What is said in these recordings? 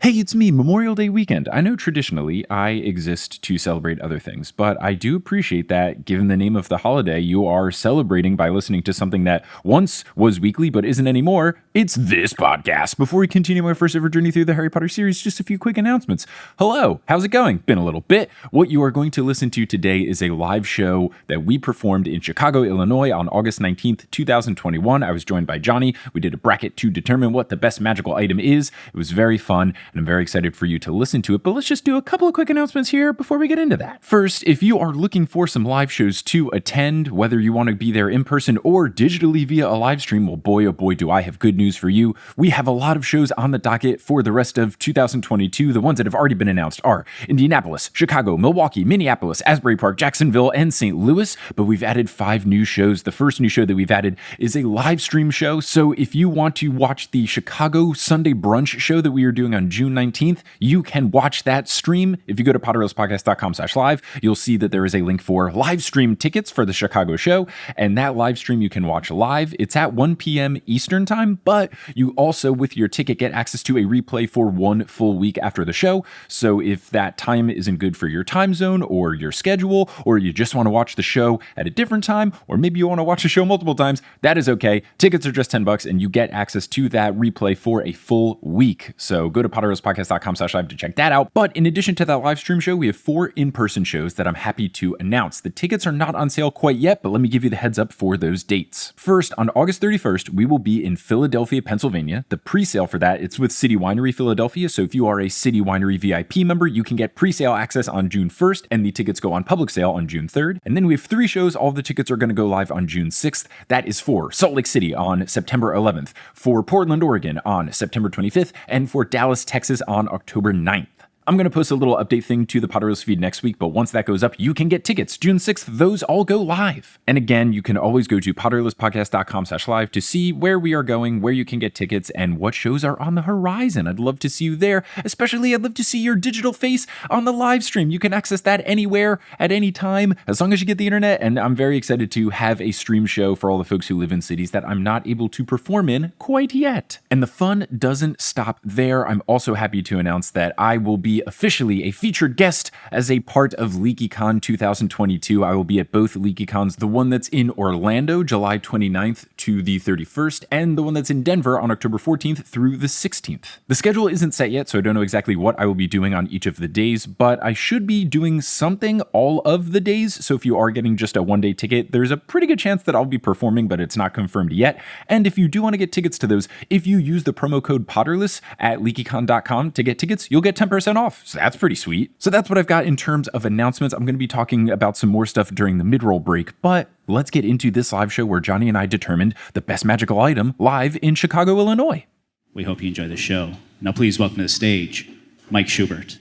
Hey, it's me, Memorial Day weekend. I know traditionally I exist to celebrate other things, but I do appreciate that given the name of the holiday, you are celebrating by listening to something that once was weekly but isn't anymore. It's this podcast. Before we continue my first ever journey through the Harry Potter series, just a few quick announcements. Hello, how's it going? Been a little bit. What you are going to listen to today is a live show that we performed in Chicago, Illinois on August 19th, 2021. I was joined by Johnny. We did a bracket to determine what the best magical item is. It was very fun, and I'm very excited for you to listen to it, but let's just do a couple of quick announcements here before we get into that. First, if you are looking for some live shows to attend, whether you want to be there in person or digitally via a live stream, well, boy, oh boy, do I have good news for you. We have a lot of shows on the docket for the rest of 2022. The ones that have already been announced are Indianapolis, Chicago, Milwaukee, Minneapolis, Asbury Park, Jacksonville, and St. Louis, but we've added 5 new shows. The first new show that we've added is a live stream show, so if you want to watch the Chicago Sunday brunch show that we are doing on June 19th, you can watch that stream. If you go to potterlesspodcast.com/live, you'll see that there is a link for live stream tickets for the Chicago show, and that live stream you can watch live. It's at 1 p.m. Eastern time, but you also, with your ticket, get access to a replay for 1 full week after the show. So if that time isn't good for your time zone or your schedule, or you just want to watch the show at a different time, or maybe you want to watch the show multiple times, that is okay. Tickets are just $10 and you get access to that replay for a full week. So go to potterlesspodcast.com/live to check that out. But in addition to that live stream show, we have 4 in-person shows that I'm happy to announce. The tickets are not on sale quite yet, but let me give you the heads up for those dates. First, on August 31st, we will be in Philadelphia, Pennsylvania. The pre-sale for that, it's with City Winery Philadelphia. So if you are a City Winery VIP member, you can get pre-sale access on June 1st, and the tickets go on public sale on June 3rd. And then we have 3 shows. All of the tickets are going to go live on June 6th. That is for Salt Lake City on September 11th, for Portland, Oregon on September 25th, and for Dallas, Texas on October 9th. I'm going to post a little update thing to the Potterless feed next week, but once that goes up, you can get tickets. June 6th, those all go live. And again, you can always go to potterlesspodcast.com/live to see where we are going, where you can get tickets, and what shows are on the horizon. I'd love to see you there. Especially, I'd love to see your digital face on the live stream. You can access that anywhere, at any time, as long as you get the internet. And I'm very excited to have a stream show for all the folks who live in cities that I'm not able to perform in quite yet. And the fun doesn't stop there. I'm also happy to announce that I will be officially a featured guest as a part of LeakyCon 2022. I will be at both LeakyCons, the one that's in Orlando, July 29th to the 31st, and the one that's in Denver on October 14th through the 16th. The schedule isn't set yet, so I don't know exactly what I will be doing on each of the days, but I should be doing something all of the days. So if you are getting just a 1-day ticket, there's a pretty good chance that I'll be performing, but it's not confirmed yet. And if you do want to get tickets to those, if you use the promo code Potterless at leakycon.com to get tickets, you'll get 10% off. So that's pretty sweet. So that's what I've got in terms of announcements. I'm going to be talking about some more stuff during the mid-roll break, but let's get into this live show where Johnny and I determined the best magical item live in Chicago, Illinois. We hope you enjoy the show. Now please welcome to the stage, Mike Schubert.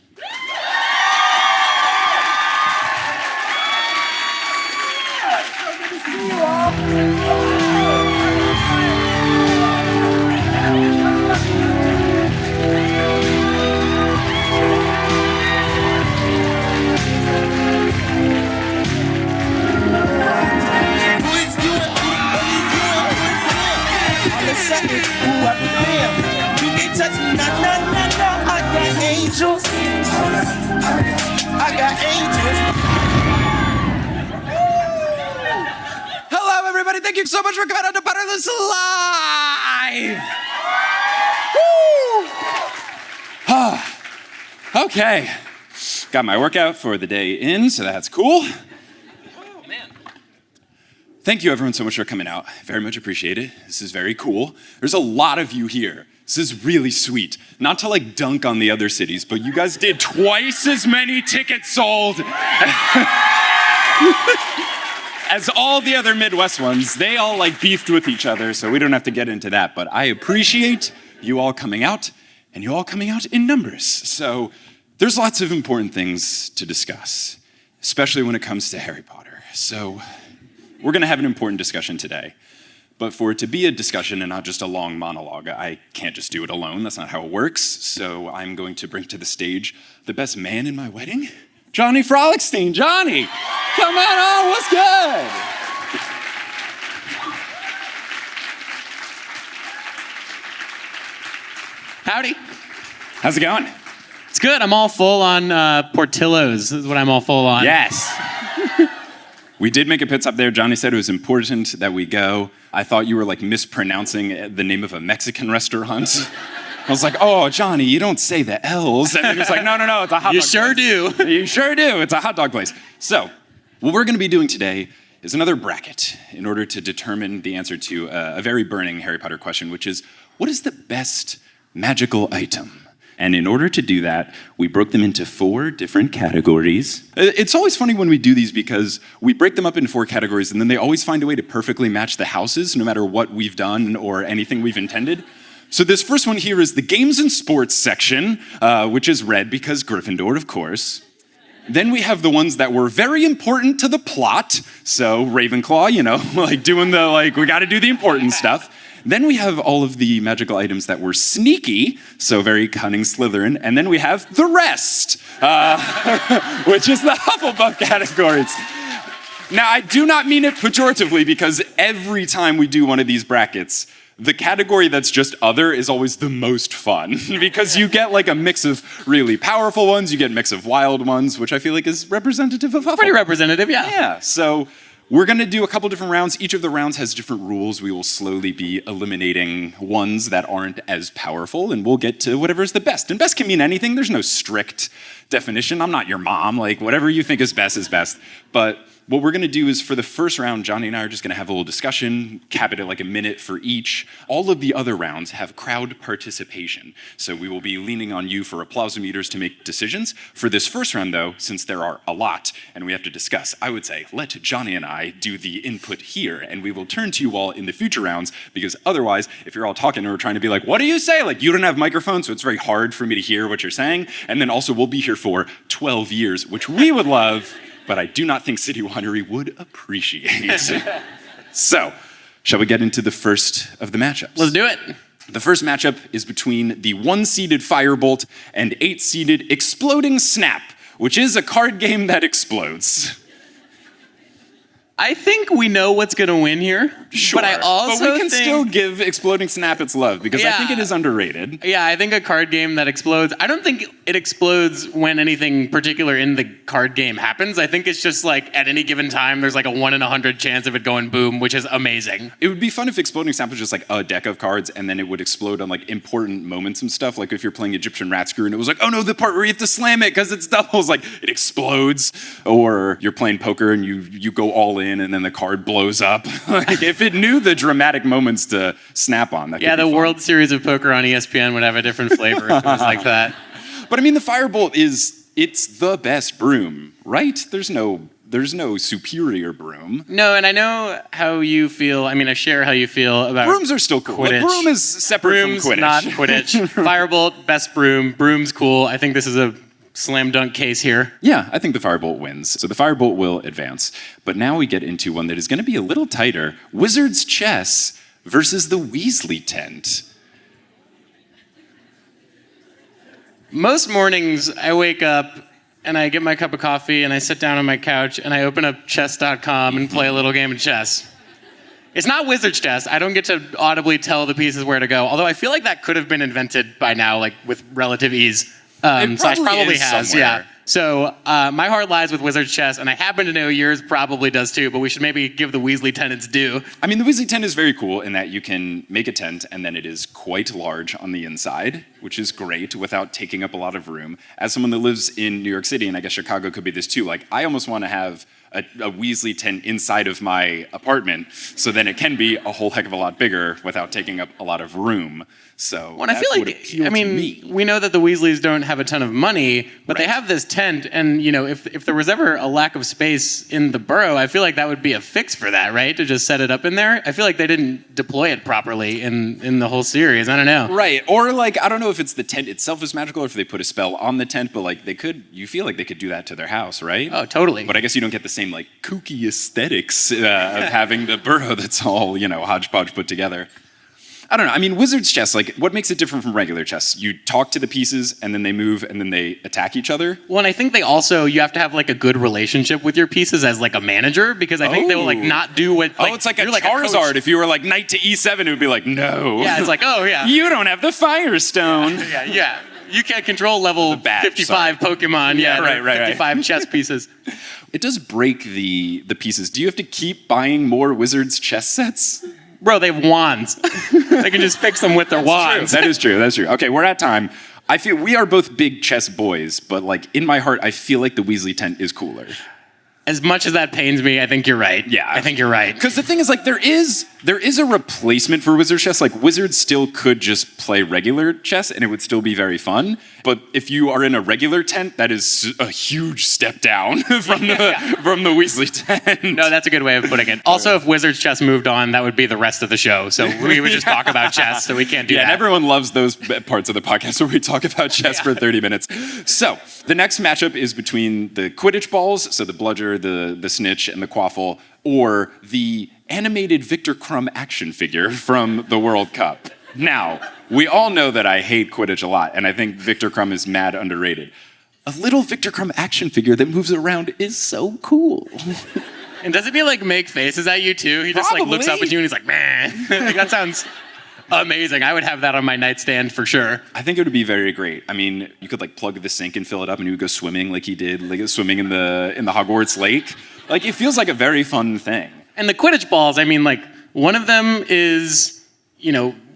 Hello, everybody. Thank you so much for coming out to Potterless Live. Woo! Okay. Got my workout for the day in, so that's cool. Oh, man. Thank you, everyone, so much for coming out. Very much appreciate it. This is very cool. There's a lot of you here. This is really sweet. Not to dunk on the other cities, but you guys did twice as many tickets sold as all the other Midwest ones. They all beefed with each other, so we don't have to get into that. But I appreciate you all coming out, and you all coming out in numbers. So there's lots of important things to discuss, especially when it comes to Harry Potter. So we're gonna have an important discussion today. But for it to be a discussion and not just a long monologue, I can't just do it alone. That's not how it works. So I'm going to bring to the stage the best man in my wedding, Johnny Frohlichstein. Johnny, come on, what's good? Howdy. How's it going? It's good. I'm all full on Portillo's. Is what I'm all full on. Yes. We did make a pit stop there. Johnny said it was important that we go. I thought you were like mispronouncing the name of a Mexican restaurant. I was like, oh, Johnny, you don't say the L's. And he was like, no, it's a hot dog You sure place. do. You sure do. It's a hot dog place. So what we're going to be doing today is another bracket in order to determine the answer to a very burning Harry Potter question, which is, what is the best magical item? And in order to do that, we broke them into 4 different categories. It's always funny when we do these because we break them up into 4 categories and then they always find a way to perfectly match the houses, no matter what we've done or anything we've intended. So this first one here is the games and sports section, which is red because Gryffindor, of course. Then we have the ones that were very important to the plot. So Ravenclaw, like doing we gotta do the important stuff. Then we have all of the magical items that were sneaky, so very cunning Slytherin. And then we have the rest, which is the Hufflepuff categories. Now, I do not mean it pejoratively because every time we do one of these brackets, the category that's just other is always the most fun because you get like a mix of really powerful ones, you get a mix of wild ones, which I feel like is representative of Hufflepuff. Pretty representative, yeah. Yeah, so we're going to do a couple different rounds. Each of the rounds has different rules. We will slowly be eliminating ones that aren't as powerful, and we'll get to whatever is the best. And best can mean anything. There's no strict definition. I'm not your mom. Like, whatever you think is best is best. But what we're going to do is for the first round, Johnny and I are just going to have a little discussion, cap it at like a minute for each. All of the other rounds have crowd participation. So we will be leaning on you for applausometers to make decisions. For this first round, though, since there are a lot and we have to discuss, I would say let Johnny and I do the input here, and we will turn to you all in the future rounds, because otherwise, if you're all talking and we're trying to be like, what do you say? Like, you don't have microphones, so it's very hard for me to hear what you're saying. And then also, we'll be here for 12 years, which we would love, but I do not think City Winery would appreciate. So, shall we get into the first of the matchups? Let's do it. The first matchup is between the 1-seeded Firebolt and 8-seeded Exploding Snap, which is a card game that explodes. I think we know what's going to win here. Sure, but I also but we can think, still give Exploding Snap its love, because I think it is underrated. Yeah, I think a card game that explodes, I don't think it explodes when anything particular in the card game happens. I think it's just like at any given time, there's like a 1 in 100 chance of it going boom, which is amazing. It would be fun if Exploding Snap was just like a deck of cards and then it would explode on like important moments and stuff. Like if you're playing Egyptian Rat Screw and it was like, oh no, the part where you have to slam it because it's doubles, like it explodes. Or you're playing poker and you go all in and then the card blows up. Like if it knew the dramatic moments to snap on, that could be the fun. World Series of Poker on ESPN would have a different flavor if it was like that. But I mean, the Firebolt it's the best broom, right? There's no superior broom. No, and I know how you feel. I mean, I share how you feel about Brooms are still cool. Quidditch. Like, broom is separate Broom's from Quidditch. not Quidditch. Firebolt, best broom. Broom's cool. I think this is a slam dunk case here. Yeah, I think the Firebolt wins. So the Firebolt will advance. But now we get into one that is going to be a little tighter. Wizard's Chess versus the Weasley Tent. Most mornings, I wake up and I get my cup of coffee and I sit down on my couch and I open up chess.com and play a little game of chess. It's not Wizard's Chess. I don't get to audibly tell the pieces where to go, although I feel like that could have been invented by now, like with relative ease. It Probably is has, somewhere. yeah. So my heart lies with Wizard's Chess, and I happen to know yours probably does too, but we should maybe give the Weasley tent its due. I mean, the Weasley tent is very cool in that you can make a tent and then it is quite large on the inside, which is great without taking up a lot of room. As someone that lives in New York City, and I guess Chicago could be this too, like I almost want to have a Weasley tent inside of my apartment, so then it can be a whole heck of a lot bigger without taking up a lot of room. So Well, I feel like, I mean, we know that the Weasleys don't have a ton of money, but they have this tent, and if there was ever a lack of space in the borough, I feel like that would be a fix for that, right? To just set it up in there. I feel like they didn't deploy it properly in the whole series. I don't know. Right, or like, I don't know if it's the tent itself is magical or if they put a spell on the tent, but like you feel like they could do that to their house, right? Oh, totally. But I guess you don't get the same like kooky aesthetics of having the borough that's all, hodgepodge put together. I don't know. I mean, Wizard's Chess, like, what makes it different from regular chess? You talk to the pieces, and then they move, and then they attack each other? Well, and I think you have to have, like, a good relationship with your pieces as, like, a manager, because I think they will, like, not do what, like... Oh, it's like a Charizard. If you were, like, knight to e7, it would be like, no. Yeah, it's like, oh, yeah. You don't have the Firestone. You can't control level badge, 55 Pokemon. Yeah, right, right, 55 chess pieces. It does break the pieces. Do you have to keep buying more Wizards chess sets? Bro, they have wands. They can just fix them with their wands. That is true. That's true. Okay, we're at time. I feel we are both big chess boys, but like in my heart, I feel like the Weasley tent is cooler. As much as that pains me, I think you're right. Yeah. I think you're right. Because the thing is, like, there is a replacement for Wizard chess. Like, Wizards still could just play regular chess, and it would still be very fun. But if you are in a regular tent, that is a huge step down from the Weasley tent. No, that's a good way of putting it. Also, if Wizards chess moved on, that would be the rest of the show. So we would just talk about chess, so we can't do that. Yeah, and everyone loves those parts of the podcast where we talk about chess for 30 minutes. So the next matchup is between the Quidditch balls, so the bludger, the snitch, and the quaffle, or the animated Victor Crumb action figure from the World Cup. Now, we all know that I hate Quidditch a lot, and I think Victor Crumb is mad underrated. A little Victor Crumb action figure that moves around is so cool. And doesn't he like make faces at you too? He just like looks up at you and he's like, man. Like, that sounds amazing. I would have that on my nightstand for sure. I think it would be very great. I mean, you could like plug the sink and fill it up, and you would go swimming like he did, like swimming in the Hogwarts lake. Like, it feels like a very fun thing. And the Quidditch balls, I mean, like, one of them is,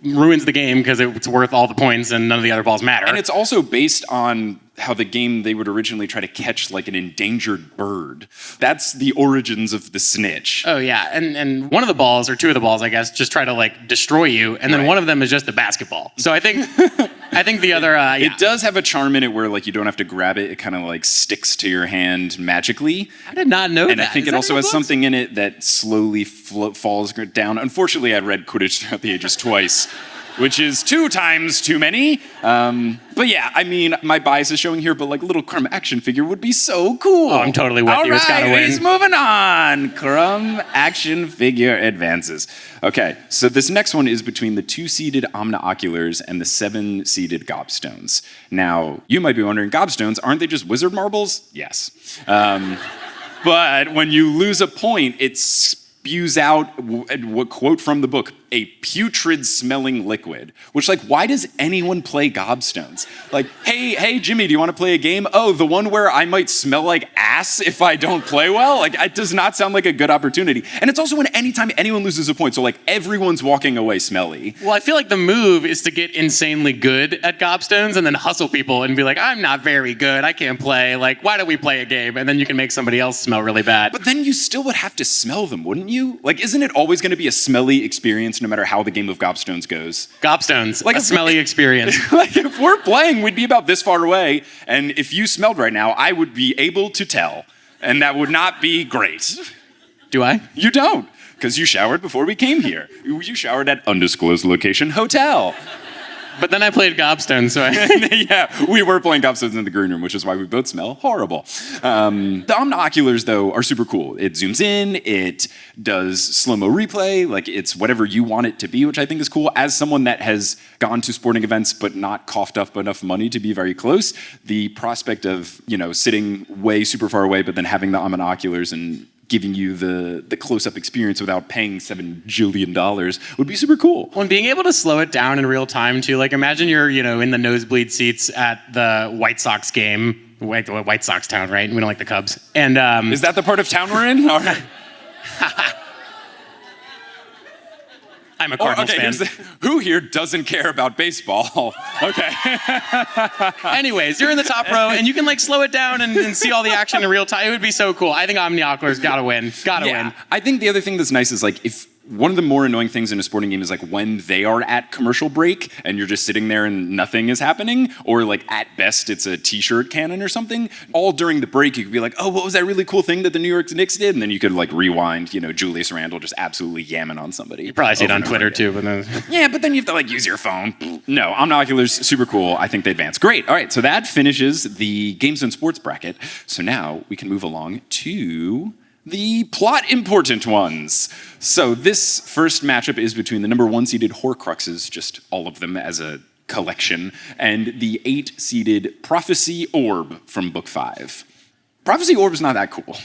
ruins the game because it's worth all the points and none of the other balls matter. And it's also based on how the game they would originally try to catch like an endangered bird. That's the origins of the snitch. Oh yeah, and one of the balls, or two of the balls, I guess, just try to like destroy you, and then one of them is just a basketball. So I think the other, It does have a charm in it where like you don't have to grab it; it kind of like sticks to your hand magically. I did not know that. And I think it also has something in it that slowly falls down. Unfortunately, I read Quidditch Throughout the Ages twice, which is 2 times too many. But yeah, I mean, my bias is showing here, but like little Crumb action figure would be so cool. Oh, I'm totally with you. It's gotta win. He's moving on. Crumb action figure advances. Okay, so this next one is between the 2-seeded Omni-Oculars and the 7-seeded Gobstones. Now, you might be wondering, Gobstones, aren't they just wizard marbles? Yes. But when you lose a point, it spews out, what quote from the book, a putrid smelling liquid. Which, like, why does anyone play Gobstones? Like, hey, Jimmy, do you want to play a game? Oh, the one where I might smell like ass if I don't play well? Like, it does not sound like a good opportunity. And it's also when anytime anyone loses a point, so like everyone's walking away smelly. Well, I feel like the move is to get insanely good at Gobstones and then hustle people and be like, I'm not very good, I can't play. Like, why don't we play a game? And then you can make somebody else smell really bad. But then you still would have to smell them, wouldn't you? Like, isn't it always going to be a smelly experience no matter how the game of Gobstones goes? Gobstones, like a smelly experience. Like, if we're playing, we'd be about this far away, and if you smelled right now, I would be able to tell, and that would not be great. Do I? You don't, because you showered before we came here. You showered at undisclosed location hotel. But then I played Gobstones, so Yeah, we were playing Gobstones in the green room, which is why we both smell horrible. The Omni-Oculars, though, are super cool. It zooms in, it does slow-mo replay, like it's whatever you want it to be, which I think is cool. As someone that has gone to sporting events but not coughed up enough money to be very close, the prospect of, sitting way super far away but then having the Omni-Oculars and giving you the close-up experience without paying $7 jillion would be super cool. Well, and being able to slow it down in real time, too. Like, imagine you're, in the nosebleed seats at the White Sox game. White Sox town, right? We don't like the Cubs. And is that the part of town we're in? All right. I'm a Cardinals fan. Who here doesn't care about baseball? Okay. Anyways, you're in the top row, and you can like slow it down and see all the action in real time. It would be so cool. I think Omni-Oculars gotta win. Gotta win. I think the other thing that's nice is like if one of the more annoying things in a sporting game is like when they are at commercial break and you're just sitting there and nothing is happening, or like at best it's a t-shirt cannon or something. All during the break you could be like, oh, what was that really cool thing that the New York Knicks did? And then you could like rewind, Julius Randle just absolutely yamming on somebody. You probably see it on Twitter too, but then... Yeah, but then you have to like use your phone. No, Omni-Oculars, super cool. I think they advance. Great. All right, so that finishes the Games and Sports bracket. So now we can move along to the plot important ones. So this first matchup is between the number 1-seeded Horcruxes, just all of them as a collection, and the 8-seeded Prophecy Orb from Book 5. Prophecy Orb is not that cool.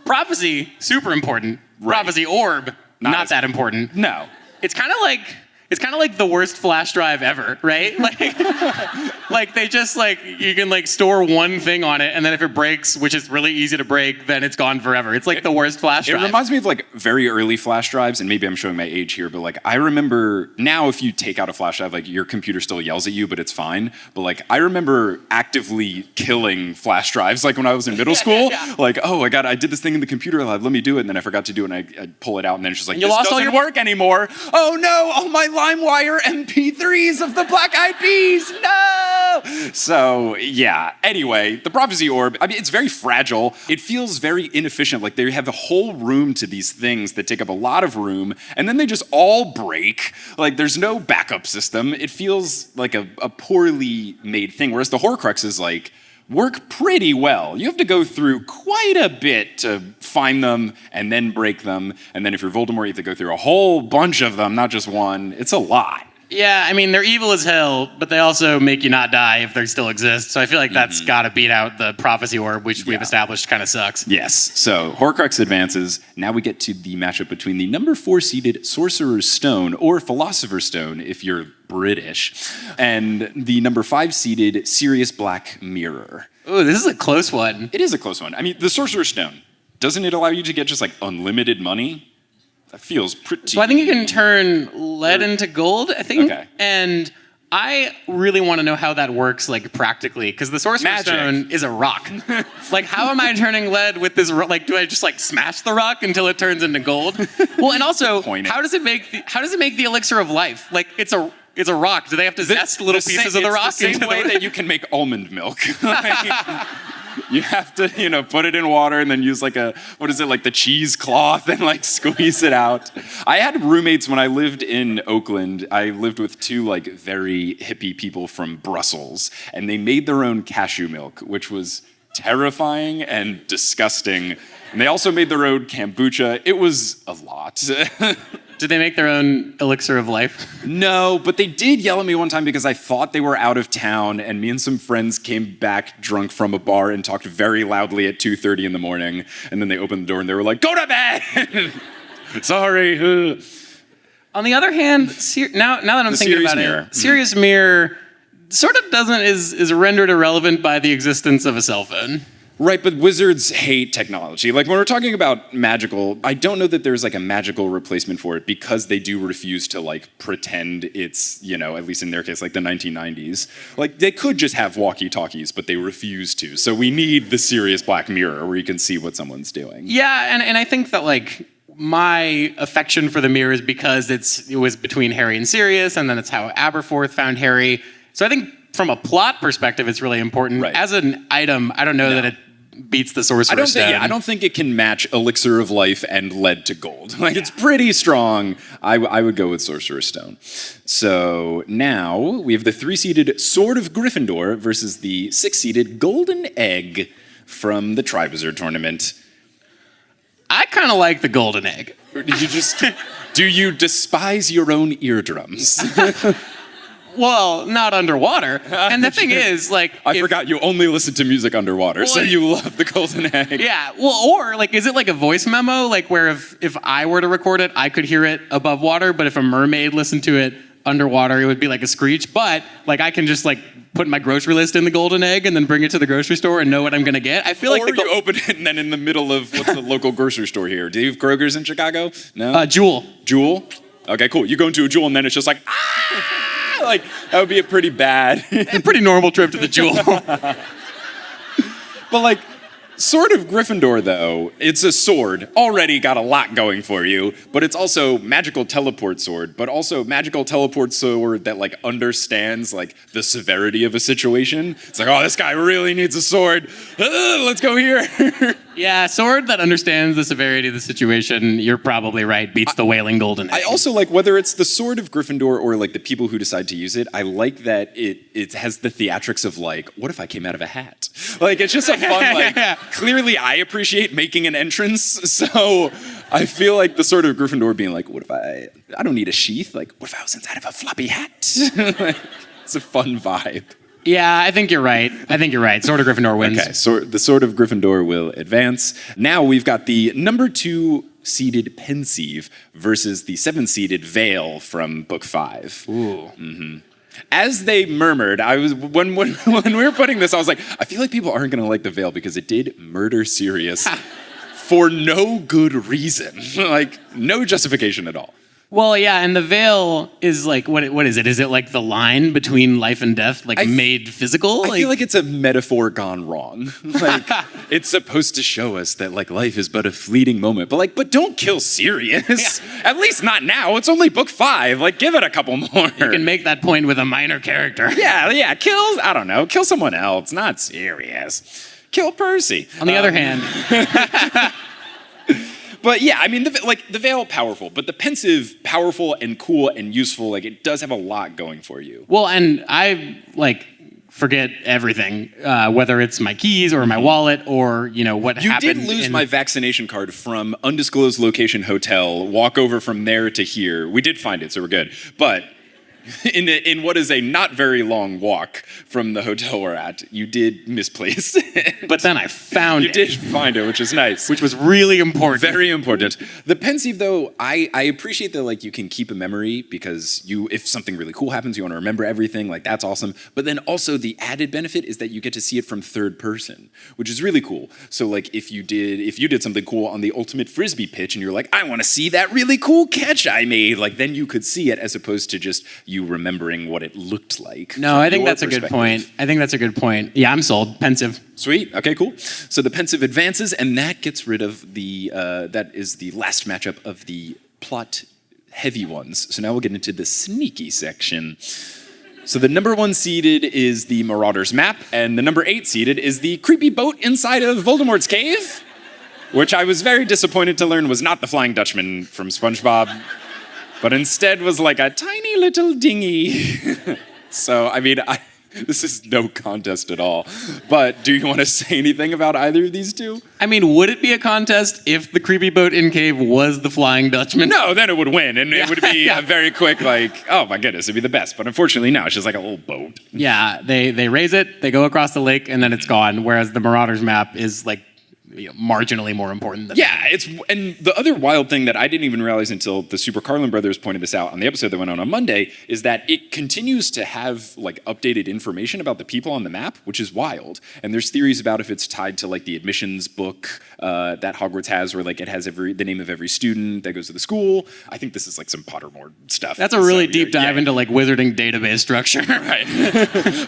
Prophecy, super important. Right. Prophecy Orb, not that important. No. It's kind of like It's kind of like the worst flash drive ever, right? Like they just you can store one thing on it, and then if it breaks, which is really easy to break, then it's gone forever. It's like the worst flash drive. It reminds me of very early flash drives, and maybe I'm showing my age here, but I remember now if you take out a flash drive, your computer still yells at you, but it's fine. But I remember actively killing flash drives when I was in middle school. Yeah. Oh, I did this thing in the computer lab, let me do it, and then I forgot to do it, and I pull it out, and then it's just you this lost doesn't work anymore. Oh no, all my LimeWire MP3s of the Black Eyed Peas, no! So, yeah, anyway, the Prophecy Orb, it's very fragile. It feels very inefficient. They have a whole room to these things that take up a lot of room, and then they just all break. There's no backup system. It feels like a poorly made thing, whereas the Horcruxes, work pretty well. You have to go through quite a bit to find them and then break them. And then if you're Voldemort, you have to go through a whole bunch of them, not just one. It's a lot. Yeah, they're evil as hell, but they also make you not die if they still exist. So I feel like that's got to beat out the Prophecy Orb, which we've established kind of sucks. Yes, so Horcrux advances. Now we get to the matchup between the number 4-seeded Sorcerer's Stone, or Philosopher's Stone if you're British, and the number 5-seeded Sirius Black Mirror. Ooh, this is a close one. It is a close one. The Sorcerer's Stone, doesn't it allow you to get just unlimited money? That feels pretty... So I think you can turn lead into gold, I think. Okay. And I really want to know how that works, practically, because the Sorcerer's Stone is a rock. How am I turning lead with this? Do I just smash the rock until it turns into gold? Well, and also, how does it make the elixir of life? It's a rock. Do they have to zest little pieces of the rock? It's the same way that you can make almond milk. You have to, put it in water and then use the cheesecloth and squeeze it out. I had roommates when I lived in Oakland. I lived with two very hippie people from Brussels, and they made their own cashew milk, which was terrifying and disgusting. And they also made their own kombucha. It was a lot. Did they make their own elixir of life? No, but they did yell at me one time because I thought they were out of town, and me and some friends came back drunk from a bar and talked very loudly at 2:30 in the morning, and then they opened the door and they were like, "Go to bed!" Sorry. On the other hand, now that I'm thinking about it, Sirius Mirror sort of is rendered irrelevant by the existence of a cell phone. Right, but wizards hate technology. When we're talking about magical, I don't know that there's a magical replacement for it because they do refuse to pretend it's, at least in their case, the 1990s. They could just have walkie-talkies, but they refuse to. So we need the Sirius Black Mirror where you can see what someone's doing. Yeah, and I think that my affection for the mirror is because it was between Harry and Sirius, and then it's how Aberforth found Harry. So I think from a plot perspective, it's really important. Right. As an item, I don't know that it beats the Sorcerer's Stone. I don't think it can match Elixir of Life and lead to gold. It's pretty strong. I would go with Sorcerer's Stone. So now we have the 3-seeded Sword of Gryffindor versus the 6-seeded Golden Egg from the Triwizard Tournament. I kind of like the Golden Egg. Do you despise your own eardrums? Well, not underwater. And the thing is, I forgot you only listen to music underwater, so you love the Golden Egg. Yeah, well, or, is it a voice memo, where if I were to record it, I could hear it above water, but if a mermaid listened to it underwater, it would be like a screech, but, I can just, put my grocery list in the Golden Egg and then bring it to the grocery store and know what I'm going to get. I feel or you open it and then in the middle of, what's the local grocery store here? Do you have Kroger's in Chicago? No? Jewel. Jewel? Okay, cool. You go into a Jewel and then it's just ah! That would be a pretty bad... A pretty normal trip to the Jewel. But Sword of Gryffindor, though, it's a sword. Already got a lot going for you, but it's also magical teleport sword, but also magical teleport sword that understands the severity of a situation. It's this guy really needs a sword. Let's go here. Yeah, sword that understands the severity of the situation, you're probably right, beats the Wailing Golden Egg. I also whether it's the Sword of Gryffindor or the people who decide to use it, I like that it has the theatrics of what if I came out of a hat? It's just a fun, clearly I appreciate making an entrance, so I feel the Sword of Gryffindor being what if I don't need a sheath, what if I was inside of a floppy hat? It's a fun vibe. Yeah, I think you're right. Sword of Gryffindor wins. Okay, so the Sword of Gryffindor will advance. Now we've got the number 2 seeded Pensieve versus the 7-seeded Veil from book 5. Ooh. As they murmured, I was when we were putting this, I was like, I feel like people aren't going to like the Veil because it did murder Sirius for no good reason, like no justification at all. Well, yeah, and the veil is like, what is it? Is it like the line between life and death, like made physical? I feel like it's a metaphor gone wrong. Like, it's supposed to show us that like life is but a fleeting moment, but don't kill Sirius. Yeah. At least not now. It's only book 5. Like, give it a couple more. You can make that point with a minor character. Yeah, kill someone else, not Sirius. Kill Percy. On the other hand. But yeah, I mean, the Veil, powerful, but the Pensieve, powerful and cool and useful. Like, it does have a lot going for you. Well, and I, forget everything, whether it's my keys or my wallet or, what happened. You did lose my vaccination card from undisclosed location hotel, walk over from there to here. We did find it, so we're good. But in what is a not very long walk from the hotel we're at, you did misplace it. But then I found it. You did find it, which is nice. Which was really important. Very important. The Pensieve, though, I appreciate that like you can keep a memory because if something really cool happens, you want to remember everything. Like, that's awesome. But then also the added benefit is that you get to see it from third person, which is really cool. So like if you did something cool on the ultimate frisbee pitch and you're like, I want to see that really cool catch I made, like then you could see it as opposed to just you remembering what it looked like. No, I think that's a good point. Yeah, I'm sold. Pensieve. Sweet. Okay, cool. So the Pensieve advances, and that gets rid of that is the last matchup of the plot heavy ones. So now we'll get into the sneaky section. So the number 1 seeded is the Marauders map, and the number 8 seeded is the creepy boat inside of Voldemort's cave, which I was very disappointed to learn was not the Flying Dutchman from SpongeBob, but instead was like a tiny little dinghy. So, I mean, this is no contest at all. But do you want to say anything about either of these two? I mean, would it be a contest if the creepy boat in cave was the Flying Dutchman? No, then it would win. And it would be a very quick, like, oh my goodness, it'd be the best. But unfortunately, no, it's just like a little boat. Yeah, they raise it, they go across the lake, and then it's gone. Whereas the Marauders map is like, marginally more important than that. And the other wild thing that I didn't even realize until the Super Carlin brothers pointed this out on the episode that went on Monday is that it continues to have like updated information about the people on the map, which is wild. And there's theories about if it's tied to like the admissions book that Hogwarts has, where like it has the name of every student that goes to the school. I think this is like some Pottermore stuff. That's a really deep dive into like wizarding database structure. Right.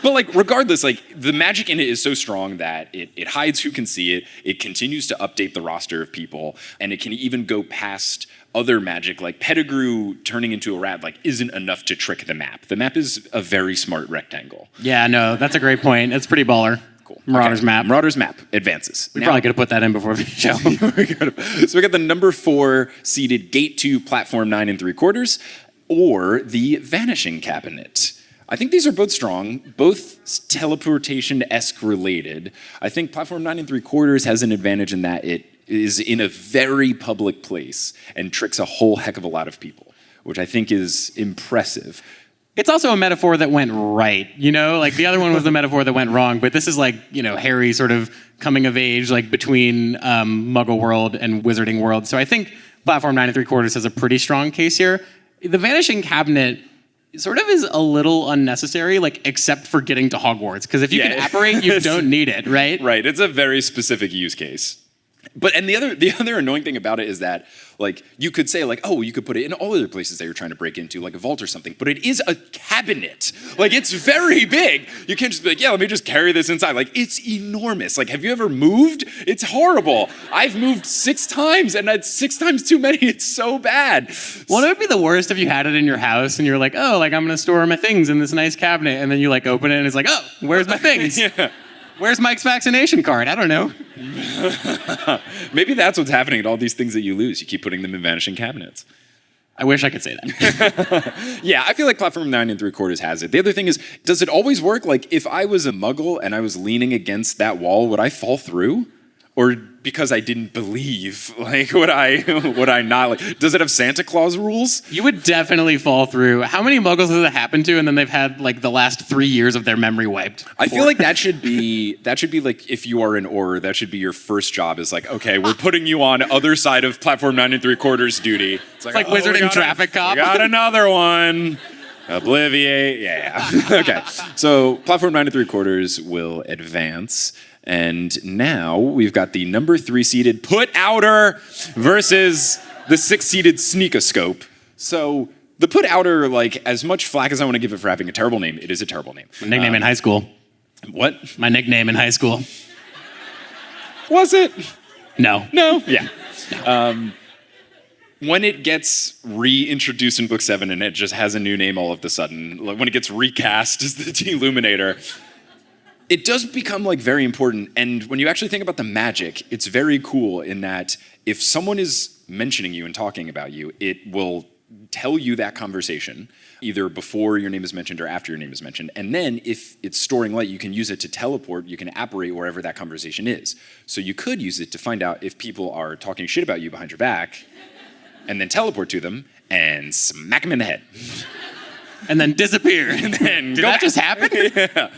But like regardless, like the magic in it is so strong that it hides who can see it. It continues to update the roster of people, and it can even go past other magic, like Pettigrew turning into a rat, like isn't enough to trick the map. The map is a very smart rectangle. Yeah, no, that's a great point. It's pretty baller. Cool. Marauders map. Marauders map advances. We probably could have put that in before the show. So we got the number 4 seeded Gate 2 Platform 9 3/4, or the Vanishing Cabinet. I think these are both strong, both teleportation-esque related. I think Platform 9 3/4 has an advantage in that it is in a very public place and tricks a whole heck of a lot of people, which I think is impressive. It's also a metaphor that went right, Like the other one was the metaphor that went wrong, but this is like, Harry sort of coming of age, like between Muggle world and Wizarding world. So I think Platform 9 3/4 has a pretty strong case here. The Vanishing Cabinet sort of is a little unnecessary, like except for getting to Hogwarts. Because if you can apparate, you don't need it, right? Right. It's a very specific use case. But and the other annoying thing about it is that like you could say like, oh, you could put it in all other places that you're trying to break into, like a vault or something. But it is a cabinet. Like it's very big. You can't just be like, yeah, let me just carry this inside. Like it's enormous. Like have you ever moved? It's horrible. I've moved 6 times and that's 6 times too many. It's so bad. Well, it would be the worst if you had it in your house and you're like, oh, like I'm gonna store my things in this nice cabinet, and then you like open it and it's like, oh, where's my things? Yeah. Where's Mike's vaccination card? I don't know. Maybe that's what's happening at all these things that you lose. You keep putting them in vanishing cabinets. I wish I could say that. Yeah, I feel like Platform 9 3/4 has it. The other thing is, does it always work? Like, if I was a muggle and I was leaning against that wall, would I fall through? Or because I didn't believe? Like, would I not like? Does it have Santa Claus rules? You would definitely fall through. How many muggles has it happened to, and then they've had like the last 3 years of their memory wiped? I feel like that should be like if you are an Auror, that should be your first job. Is like, okay, we're putting you on other side of platform 9 3/4 duty. It's like Wizard and Traffic Cop. We got another one. Obliviate. Yeah. Okay. So platform 9 3/4 will advance. And now we've got the number 3 seeded Put Outer versus the 6 seeded Sneakoscope. So the Put Outer, like, as much flack as I want to give it for having a terrible name, it is a terrible name. My nickname in high school. What? My nickname in high school. Was it? No. No? Yeah. When it gets reintroduced in Book 7 and it just has a new name all of a sudden, like when it gets recast as the Deluminator, it does become like very important. And when you actually think about the magic, it's very cool in that if someone is mentioning you and talking about you, it will tell you that conversation either before your name is mentioned or after your name is mentioned. And then if it's storing light, you can use it to teleport, you can apparate wherever that conversation is. So you could use it to find out if people are talking shit about you behind your back and then teleport to them and smack them in the head. And then disappear. And then Did that just happen? Yeah.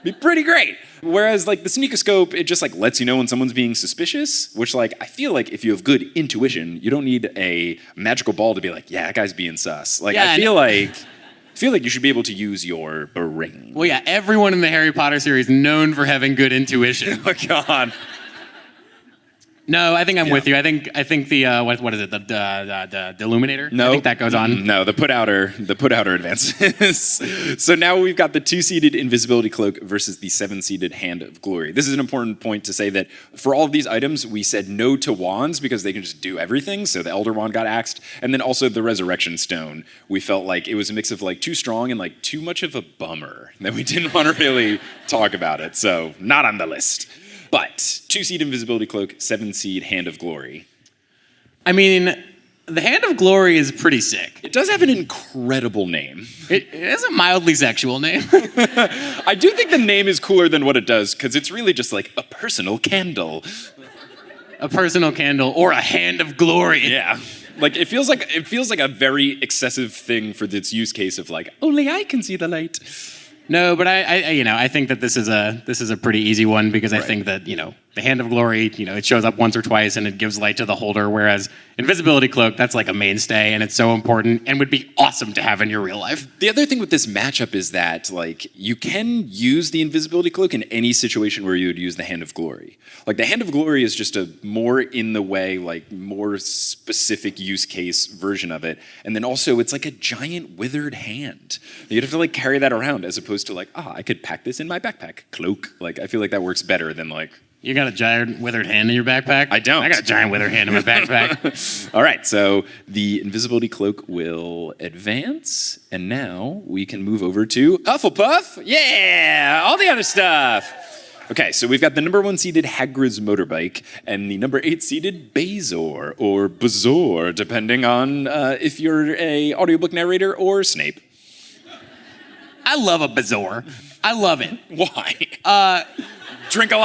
Be pretty great. Whereas like the Sneakoscope, it just like lets you know when someone's being suspicious, which like I feel like if you have good intuition, you don't need a magical ball to be like, yeah, that guy's being sus. Like Yeah, I feel like you should be able to use your brain. Well, yeah, everyone in the Harry Potter series known for having good intuition. Oh God. No, I think I'm with you. I think the what is it? The Illuminator? No, I think that goes on. No, the put outer advances. So now we've got the 2-seeded Invisibility Cloak versus the 7-seeded Hand of Glory. This is an important point to say that for all of these items, we said no to wands because they can just do everything. So the Elder Wand got axed, and then also the Resurrection Stone. We felt like it was a mix of like too strong and like too much of a bummer that we didn't want to really talk about it. So not on the list. But 2-seed Invisibility Cloak, 7-seed Hand of Glory. I mean, the Hand of Glory is pretty sick. It does have an incredible name. It is a mildly sexual name. I do think the name is cooler than what it does, because it's really just like a personal candle. A personal candle or a Hand of Glory. Yeah. Like it feels like a very excessive thing for its use case of like, only I can see the light. No, but I think that this is a pretty easy one because I think that, the Hand of Glory, it shows up once or twice and it gives light to the holder, whereas Invisibility Cloak, that's like a mainstay and it's so important and would be awesome to have in your real life. The other thing with this matchup is that like you can use the Invisibility Cloak in any situation where you would use the Hand of Glory. Like the Hand of Glory is just a more in the way, like more specific use case version of it. And then also it's like a giant withered hand. You'd have to like carry that around as opposed to like, I could pack this in my backpack. Cloak. Like I feel like that works better than like. You got a giant withered hand in your backpack? I don't. I got a giant withered hand in my backpack. All right, so the Invisibility Cloak will advance, and now we can move over to Hufflepuff. Yeah, all the other stuff. Okay, so we've got the number 1 seeded Hagrid's Motorbike and the number 8 seeded Bazor, or Bazor, depending on if you're a audiobook narrator or Snape. I love a Bazor. I love it. Why? Drink a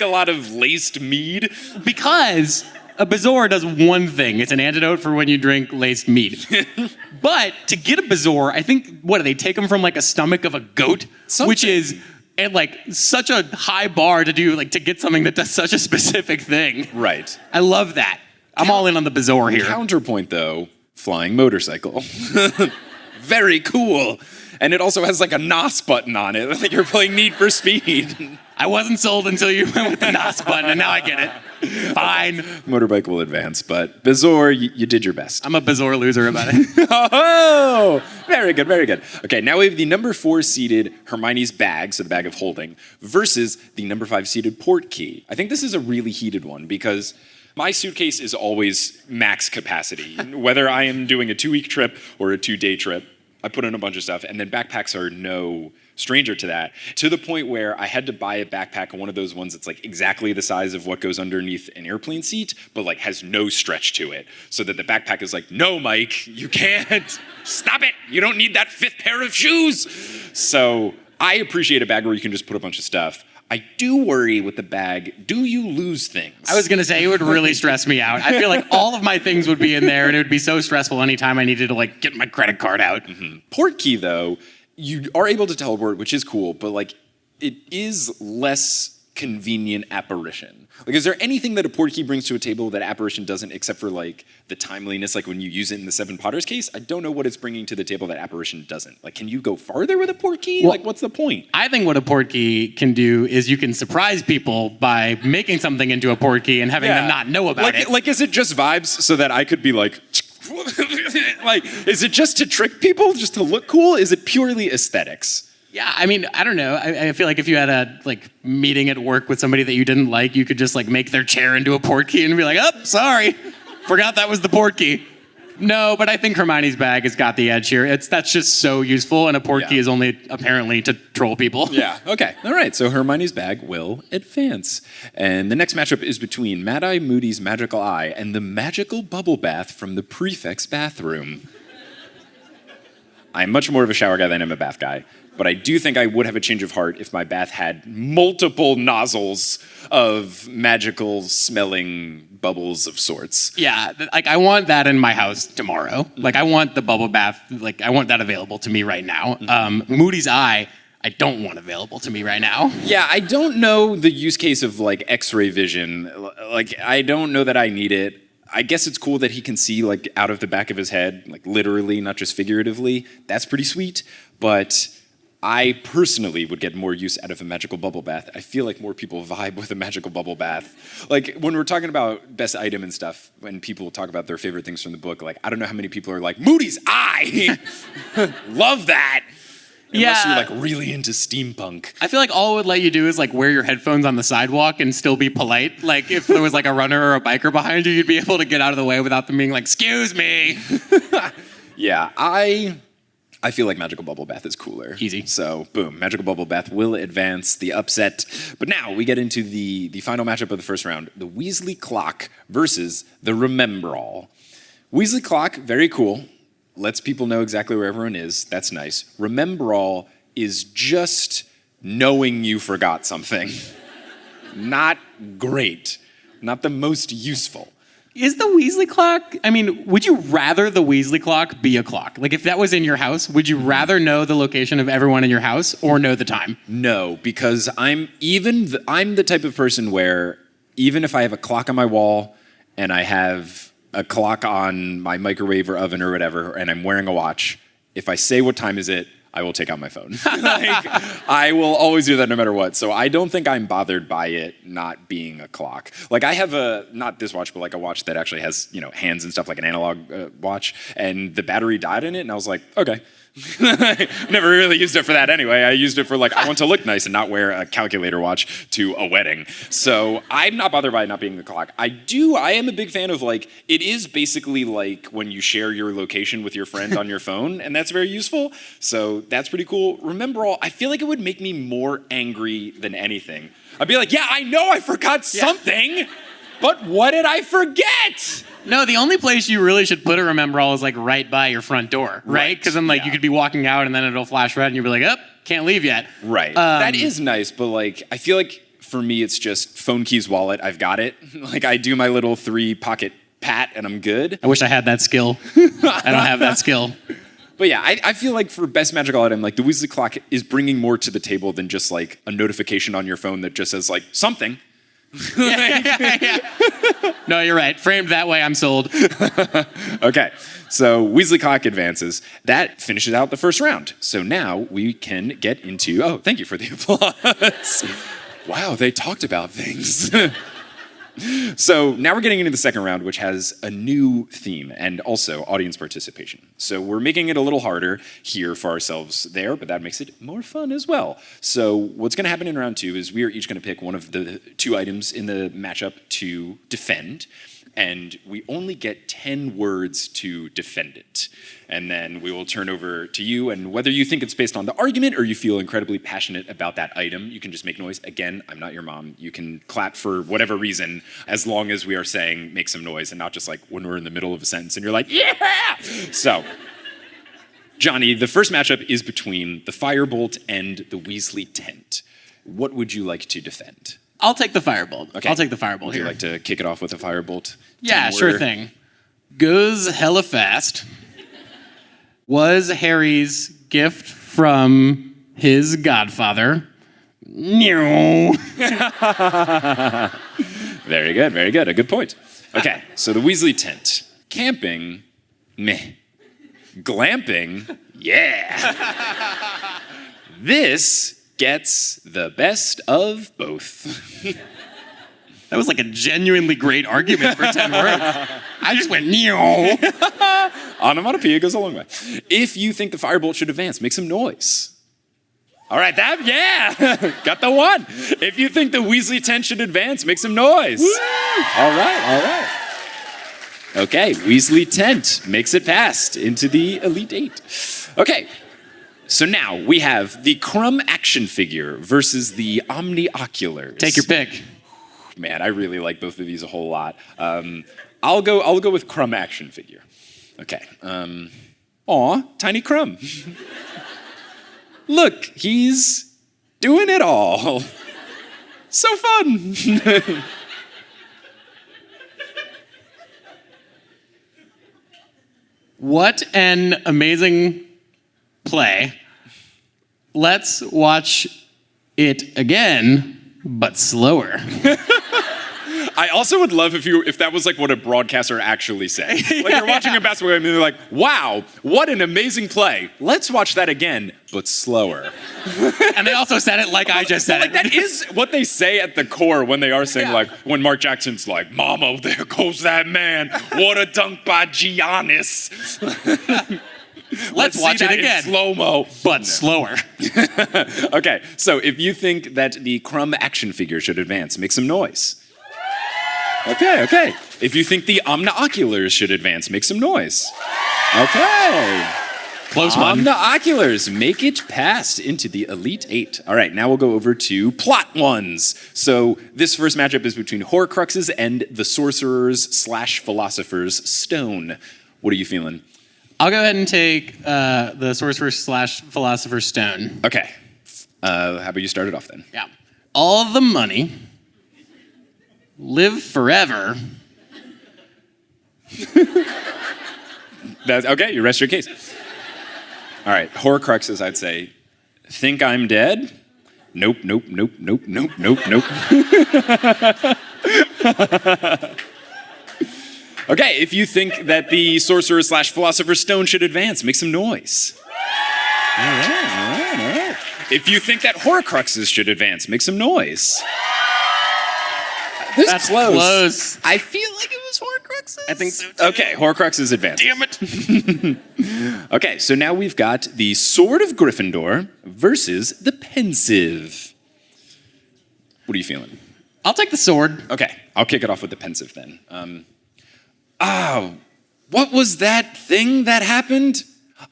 lot of laced mead? Because a Bazor does one thing. It's an antidote for when you drink laced mead. But to get a Bazor, I think, what do they take them from like a stomach of a goat? Something. Which is and like such a high bar to do, like to get something that does such a specific thing. Right. I love that. I'm all in on the Bazor here. Counterpoint though, flying motorcycle. Very cool. And it also has like a NOS button on it. I think you're playing Need for Speed. I wasn't sold until you went with the NOS button, and now I get it. Fine. Motorbike will advance, but Bazor, you did your best. I'm a Bazor loser about it. Oh, very good, very good. Okay, now we have the number 4 seeded Hermione's bag, so the bag of holding, versus the number 5 seeded port key. I think this is a really heated one because my suitcase is always max capacity. Whether I am doing a 2-week trip or a 2-day trip, I put in a bunch of stuff, and then backpacks are no stranger to that, to the point where I had to buy a backpack, one of those ones that's like exactly the size of what goes underneath an airplane seat, but like has no stretch to it, so that the backpack is like, no, Mike, you can't. Stop it. You don't need that 5th pair of shoes. So I appreciate a bag where you can just put a bunch of stuff. I do worry with the bag, do you lose things? I was going to say, it would really stress me out. I feel like all of my things would be in there, and it would be so stressful anytime I needed to, like, get my credit card out. Portkey, though, you are able to teleport, which is cool, but, like, it is less convenient apparition. Like, is there anything that a portkey brings to a table that apparition doesn't, except for, like, the timeliness, like when you use it in the Seven Potters case? I don't know what it's bringing to the table that apparition doesn't. Like, can you go farther with a portkey? Well, like, what's the point? I think what a portkey can do is you can surprise people by making something into a portkey and having them not know about it. Like, is it just vibes so that I could be like, like, is it just to trick people, just to look cool? Is it purely aesthetics? Yeah, I mean, I don't know. I feel like if you had a meeting at work with somebody that you didn't like, you could just make their chair into a portkey and be like, oh, sorry, forgot that was the portkey. No, but I think Hermione's bag has got the edge here. That's just so useful, and a portkey is only apparently to troll people. Yeah, okay. All right, so Hermione's bag will advance. And the next matchup is between Mad Eye Moody's Magical Eye and the magical bubble bath from the prefect's bathroom. I'm much more of a shower guy than I'm a bath guy. But I do think I would have a change of heart if my bath had multiple nozzles of magical smelling bubbles of sorts. Yeah, I want that in my house tomorrow. I want the bubble bath. I want that available to me right now. Moody's Eye, I don't want available to me right now. Yeah, I don't know the use case of X-ray vision. I don't know that I need it. I guess it's cool that he can see out of the back of his head, literally, not just figuratively. That's pretty sweet. But I personally would get more use out of a magical bubble bath. I feel like more people vibe with a magical bubble bath. When we're talking about best item and stuff, when people talk about their favorite things from the book, I don't know how many people are like, Moody's Eye! Love that! Unless you're really into steampunk. I feel like all it would let you do is wear your headphones on the sidewalk and still be polite. If there was a runner or a biker behind you, you'd be able to get out of the way without them being excuse me. Yeah, I feel like Magical Bubble Bath is cooler. Easy. So, boom, Magical Bubble Bath will advance the upset. But now we get into the final matchup of the first round, the Weasley Clock versus the Remember All. Weasley Clock, very cool. Lets people know exactly where everyone is. That's nice. Remember All is just knowing you forgot something. Not great. Not the most useful. Is the Weasley clock, would you rather the Weasley clock be a clock? If that was in your house, would you rather know the location of everyone in your house or know the time? No, because I'm the type of person where even if I have a clock on my wall and I have a clock on my microwave or oven or whatever, and I'm wearing a watch, if I say what time is it, I will take out my phone. I will always do that no matter what. So I don't think I'm bothered by it not being a clock. I have not this watch, but a watch that actually has, hands and stuff, like an analog watch, and the battery died in it, and I was like, okay. Never really used it for that anyway. I used it for I want to look nice and not wear a calculator watch to a wedding. So I'm not bothered by it not being the clock. I am a big fan of it is basically when you share your location with your friend on your phone, and that's very useful. So that's pretty cool. Remember All, I feel like it would make me more angry than anything. I'd be like, yeah, I know I forgot something, but what did I forget? No, the only place you really should put a Remember All is right by your front door, right? Because then you could be walking out and then it'll flash red and you'll be like, oh, can't leave yet. Right. That is nice, but I feel like for me it's just phone keys, wallet, I've got it. I do my little 3-pocket pat and I'm good. I wish I had that skill. I don't have that skill. But yeah, I feel like for best magical item, the Weasley Clock is bringing more to the table than just a notification on your phone that just says something. Yeah. No, you're right. Framed that way, I'm sold. Okay, so Weasley Clock advances. That finishes out the first round. So now we can get into... Oh, thank you for the applause. Wow, they talked about things. So now we're getting into the second round, which has a new theme and also audience participation. So we're making it a little harder here for ourselves there, but that makes it more fun as well. So what's going to happen in round 2 is we are each going to pick one of the 2 items in the matchup to defend, and we only get 10 words to defend it. And then we will turn over to you, and whether you think it's based on the argument or you feel incredibly passionate about that item, you can just make noise. Again, I'm not your mom. You can clap for whatever reason, as long as we are saying make some noise, and not just when we're in the middle of a sentence and you're like, yeah! So, Johnny, the first matchup is between the Firebolt and the Weasley Tent. what would you like to defend? I'll take the firebolt. Okay. I'll take the firebolt Would here. you like to kick it off with a firebolt? Yeah, Ten sure order? thing. Goes hella fast. Was Harry's gift from his godfather. Meow. Very good, very good. A good point. Okay, so the Weasley tent. Camping, meh. Glamping, yeah. This gets the best of both. That was like a genuinely great argument for 10 words. I just went meow. Onomatopoeia goes a long way. If you think the firebolt should advance, make some noise. All right, yeah, got the one. If you think the Weasley tent should advance, make some noise. Woo! All right. Okay, Weasley tent makes it past into the Elite Eight. Okay, so now we have the Crumb action figure versus the Omni-Oculars. Take your pick. Man, I really like both of these a whole lot. I'll go with Crumb action figure. Okay. Aw, tiny Crumb. Look, he's doing it all. So fun. What an amazing play. Let's watch it again, but slower. I also would love if that was like what a broadcaster actually say. Like you're watching a basketball game and they're like, wow, what an amazing play. Let's watch that again, but slower. And they also said it like I just said Like it. that is what they say at the core when they are saying like, when Mark Jackson's like, mama, there goes that man. What a dunk by Giannis. Let's watch see it that again. in slow-mo. But slower. Okay, so if you think that the Crumb action figure should advance, make some noise. Okay. If you think the Omni-Oculars should advance, make some noise. Okay. Close one. Omni-Oculars make it past into the Elite Eight. All right, now we'll go over to plot ones. So this first matchup is between Horcruxes and the Sorcerers/Philosophers Stone. What are you feeling? I'll go ahead and take the Sorcerer/Philosopher's Stone. Okay. How about you start it off then? Yeah. All the money. Live forever. Okay, you rest your case. All right, Horcruxes, I'd say, think I'm dead? Nope. Okay, if you think that the Sorcerer/Philosopher's Stone should advance, make some noise. All right. If you think that Horcruxes should advance, make some noise. That's close. I feel like it was Horcruxes. I think so too. Okay, Horcruxes advance. Damn it. Okay, so now we've got the Sword of Gryffindor versus the Pensive. What are you feeling? I'll take the sword. Okay, I'll kick it off with the Pensive then. What was that thing that happened?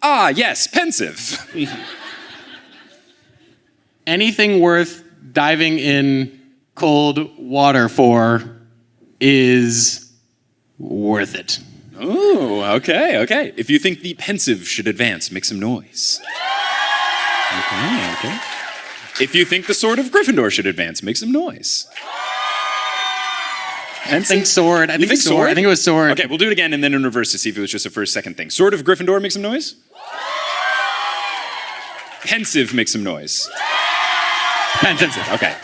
Yes, Pensive. Anything worth diving in cold water for is worth it. Ooh, okay. If you think the Pensive should advance, make some noise. Okay. If you think the Sword of Gryffindor should advance, make some noise. I think sword. I think sword. I think it was sword. Okay, we'll do it again and then in reverse to see if it was just a first-second thing. Sword of Gryffindor, make some noise. Pensive, make some noise. Pensive. Okay.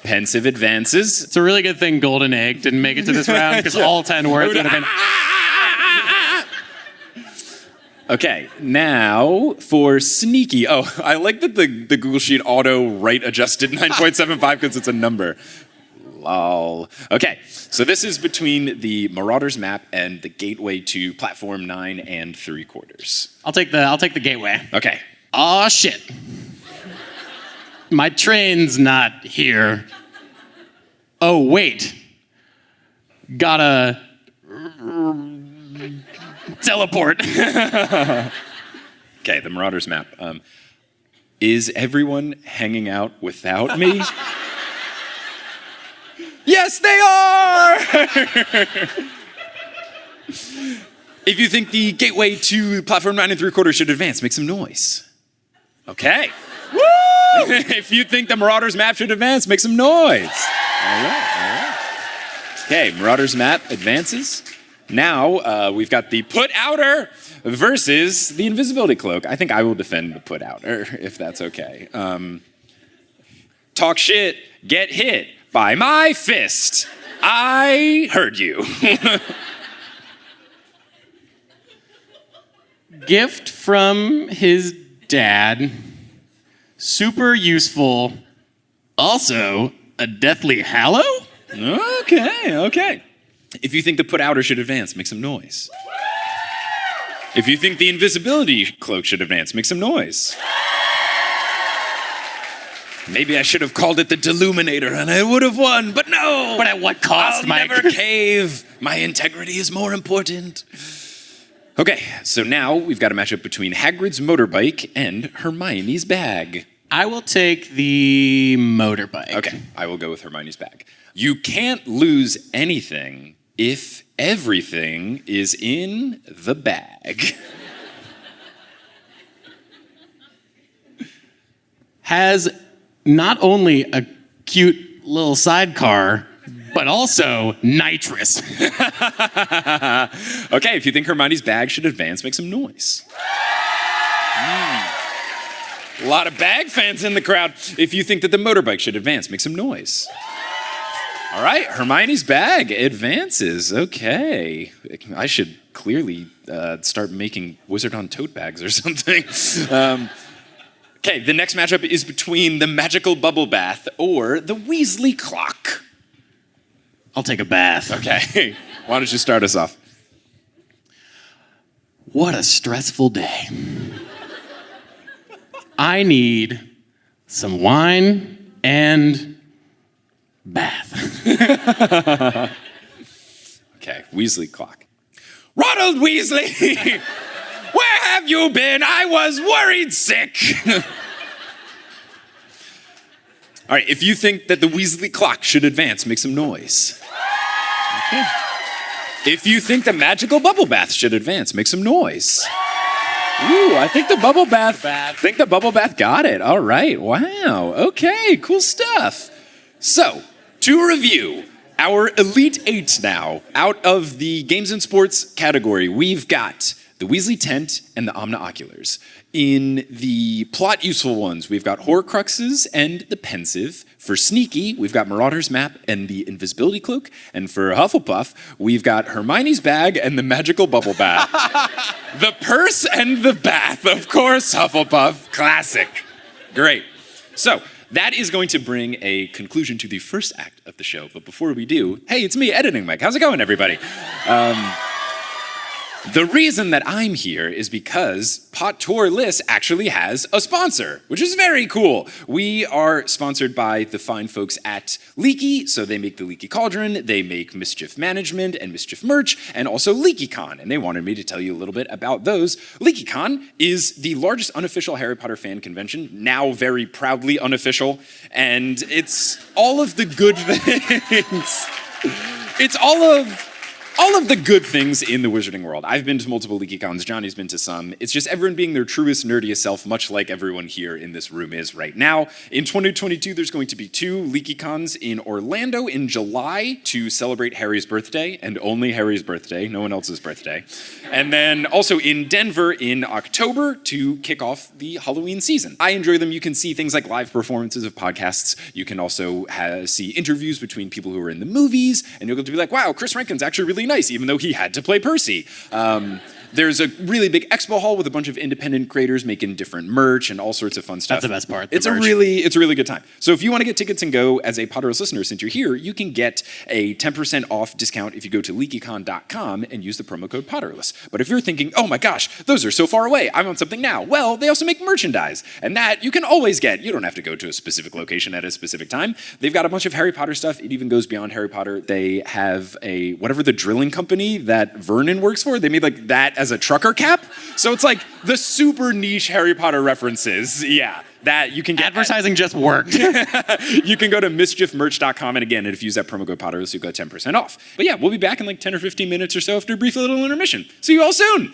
Pensive advances. It's a really good thing Golden Egg didn't make it to this round because all 10 words would have been... Okay, now for Sneaky. Oh, I like that the Google Sheet auto right adjusted 9.75 because it's a number. Lol. Okay, so this is between the Marauders map and the gateway to platform 9 3/4. I'll take the gateway. Okay. Aw, shit. My train's not here. Oh, wait. Gotta teleport. Okay, the Marauders map. Is everyone hanging out without me? Yes, they are! If you think the gateway to platform 9 3/4 should advance, make some noise. Okay. Woo! If you think the Marauders map should advance, make some noise. All right. Okay, Marauders map advances. Now we've got the put outer versus the invisibility cloak. I think I will defend the put outer, if that's okay. Talk shit, get hit by my fist. I heard you. Gift from his dad. Super useful. Also, a deathly hallow? Okay. If you think the put outer should advance, make some noise. If you think the invisibility cloak should advance, make some noise. Maybe I should have called it the Deluminator and I would have won, but no! But at what cost, I'll Mike? never cave. My integrity is more important. Okay, so now we've got a matchup between Hagrid's motorbike and Hermione's bag. I will take the motorbike. Okay, I will go with Hermione's bag. You can't lose anything if everything is in the bag. Has not only a cute little sidecar, but also nitrous. Okay, if you think Hermione's bag should advance, make some noise. A lot of bag fans in the crowd. If you think that the motorbike should advance, make some noise. All right, Hermione's bag advances. Okay. I should clearly start making Wizard on tote bags or something. Okay, the next matchup is between the magical bubble bath or the Weasley clock. I'll take a bath. Okay, why don't you start us off? What a stressful day. I need some wine and bath. Okay, Weasley clock. Ronald Weasley! Where have you been? I was worried sick. All right, if you think that the Weasley clock should advance, make some noise. Okay. If you think the magical bubble bath should advance, make some noise. Ooh, I think the bubble bath got it. All right, wow. Okay, cool stuff. So, to review, our Elite Eight now, out of the games and sports category, we've got the Weasley tent and the Omni-Oculars. In the plot useful ones, we've got Horcruxes and the Pensive. For sneaky, we've got Marauder's map and the invisibility cloak. And for Hufflepuff, we've got Hermione's bag and the magical bubble bath. The purse and the bath, of course, Hufflepuff. Classic. Great. So, that is going to bring a conclusion to the first act of the show. But before we do, hey, it's me, Editing Mike. How's it going, everybody? The reason that I'm here is because Potterless actually has a sponsor, which is very cool. We are sponsored by the fine folks at Leaky, so they make the Leaky Cauldron, they make Mischief Management and Mischief Merch, and also LeakyCon, and they wanted me to tell you a little bit about those. LeakyCon is the largest unofficial Harry Potter fan convention, now very proudly unofficial, and it's all of the good things. It's all of the good things in the wizarding world. I've been to multiple LeakyCons, Johnny's been to some. It's just everyone being their truest, nerdiest self, much like everyone here in this room is right now. In 2022, there's going to be 2 LeakyCons in Orlando in July to celebrate Harry's birthday, and only Harry's birthday, no one else's birthday. And then also in Denver in October to kick off the Halloween season. I enjoy them. You can see things like live performances of podcasts. You can also see interviews between people who are in the movies, and you'll get to be like, wow, Chris Rankin's actually really nice, even though he had to play Percy. There's a really big expo hall with a bunch of independent creators making different merch and all sorts of fun stuff. That's the best part. It's a really good time. So if you want to get tickets and go as a Potterless listener, since you're here, you can get a 10% off discount if you go to leakycon.com and use the promo code Potterless. But if you're thinking, oh my gosh, those are so far away, I want something now. Well, they also make merchandise, and that you can always get. You don't have to go to a specific location at a specific time. They've got a bunch of Harry Potter stuff. It even goes beyond Harry Potter. They have whatever the drilling company that Vernon works for, they made like that as a trucker cap. So it's like the super niche Harry Potter references. Yeah, that you can get. Advertising just worked. You can go to mischiefmerch.com, and again, if you use that promo code Potterless, you'll get 10% off. But yeah, we'll be back in like 10 or 15 minutes or so after a brief little intermission. See you all soon.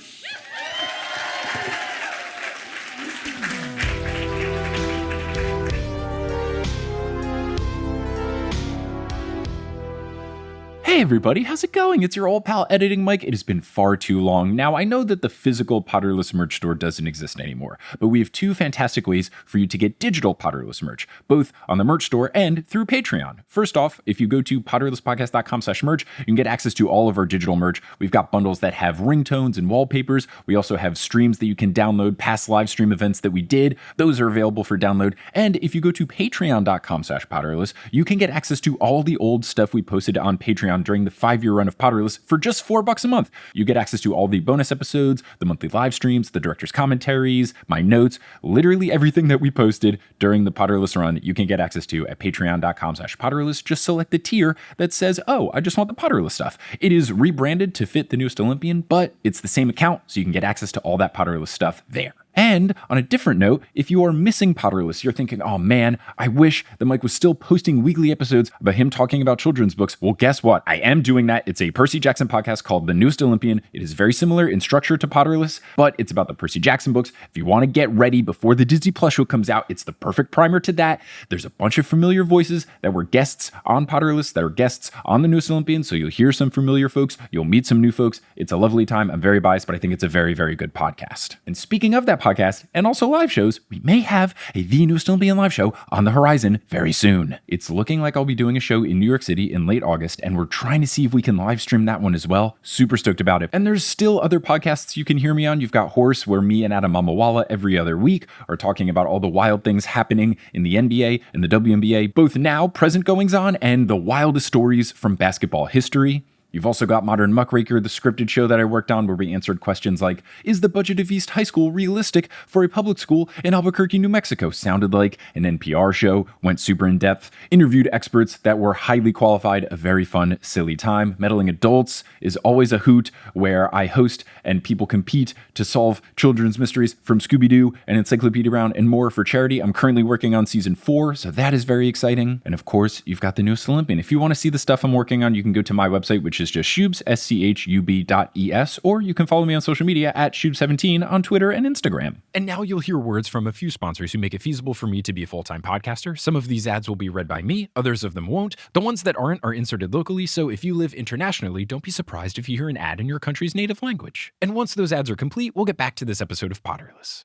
Hey everybody, how's it going? It's your old pal Editing Mike. It has been far too long. Now, I know that the physical Potterless merch store doesn't exist anymore, but we have two fantastic ways for you to get digital Potterless merch, both on the merch store and through Patreon. First off, if you go to potterlesspodcast.com/merch, you can get access to all of our digital merch. We've got bundles that have ringtones and wallpapers. We also have streams that you can download, past live stream events that we did. Those are available for download. And if you go to patreon.com/Potterless, you can get access to all the old stuff we posted on Patreon during the 5-year run of Potterless for just $4 a month. You get access to all the bonus episodes, the monthly live streams, the director's commentaries, my notes, literally everything that we posted during the Potterless run, you can get access to at patreon.com/Potterless. Just select the tier that says, oh, I just want the Potterless stuff. It is rebranded to fit the newest Olympian, but it's the same account, so you can get access to all that Potterless stuff there. And on a different note, if you are missing Potterless, you're thinking, oh man, I wish that Mike was still posting weekly episodes about him talking about children's books. Well, guess what? I am doing that. It's a Percy Jackson podcast called The Newest Olympian. It is very similar in structure to Potterless, but it's about the Percy Jackson books. If you want to get ready before the Disney Plus show comes out, it's the perfect primer to that. There's a bunch of familiar voices that were guests on Potterless, that are guests on The Newest Olympian, so you'll hear some familiar folks, you'll meet some new folks. It's a lovely time. I'm very biased, but I think it's a very, very good podcast. And speaking of that podcast, and also live shows, we may have a The Newest Olympian live show on the horizon very soon. It's looking like I'll be doing a show in New York City in late August, and we're trying to see if we can live stream that one as well. Super stoked about it. And there's still other podcasts you can hear me on. You've got Horse, where me and Adam Mamawala every other week are talking about all the wild things happening in the NBA and the WNBA, both now, present goings on, and the wildest stories from basketball history. You've also got Modern Muckraker, the scripted show that I worked on where we answered questions like, is the budget of East High School realistic for a public school in Albuquerque, New Mexico? Sounded like an NPR show, went super in depth, interviewed experts that were highly qualified, a very fun, silly time. Meddling Adults is always a hoot, where I host and people compete to solve children's mysteries from Scooby-Doo and Encyclopedia Brown and more for charity. I'm currently working on season 4, so that is very exciting. And of course, you've got The Newest Olympian. If you want to see the stuff I'm working on, you can go to my website, which is just Schubes, schub.es, or you can follow me on social media at Schubes17 on Twitter and Instagram. And now you'll hear words from a few sponsors who make it feasible for me to be a full-time podcaster. Some of these ads will be read by me, others of them won't. The ones that aren't are inserted locally, so if you live internationally, don't be surprised if you hear an ad in your country's native language. And once those ads are complete, we'll get back to this episode of Potterless.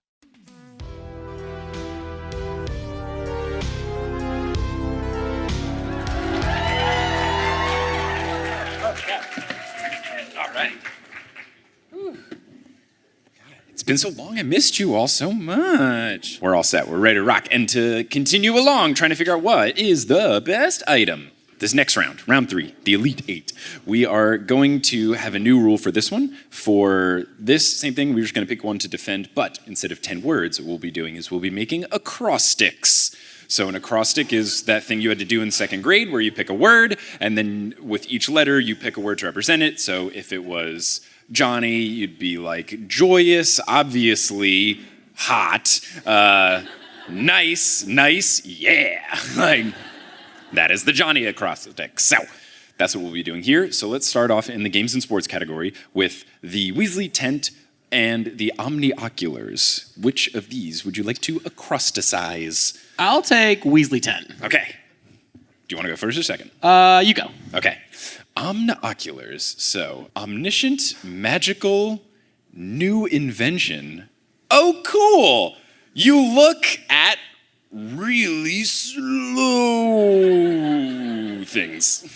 It's been so long, I missed you all so much. We're all set, we're ready to rock. And to continue along, trying to figure out what is the best item. This next round, round 3, the Elite 8. We are going to have a new rule for this one. For this same thing, we're just gonna pick one to defend, but instead of 10 words, what we'll be doing is we'll be making acrostics. So an acrostic is that thing you had to do in 2nd grade where you pick a word, and then with each letter, you pick a word to represent it. So if it was Johnny, you'd be like joyous, obviously, hot, nice, yeah. Like, that is the Johnny acrostic. So that's what we'll be doing here. So let's start off in the games and sports category with the Weasley tent and the omnioculars. Which of these would you like to acrosticize? I'll take Weasley 10. Okay. Do you want to go first or second? You go. Okay. Omnioculars. So, omniscient, magical, new invention. Oh, cool! You look at really slow things.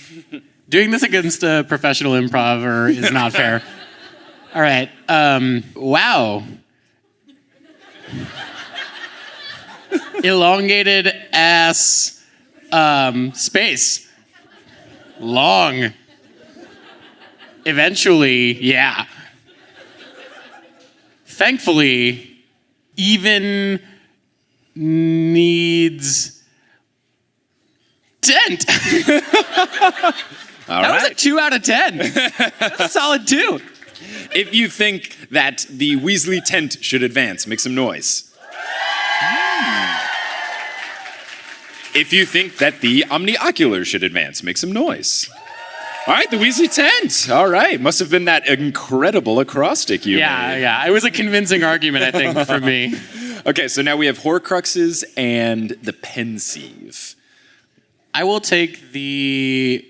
Doing this against a professional improver is not fair. All right. Wow. Elongated ass space. Long. Eventually, yeah. Thankfully, even needs tent. That was a 2 out of 10. That's a solid 2. If you think that the Weasley tent should advance, make some noise. If you think that the omnioculars should advance, make some noise. All right, the Weasley tent. All right, must have been that incredible acrostic you made. Yeah. It was a convincing argument, I think, for me. Okay, so now we have Horcruxes and the Pensieve. I will take the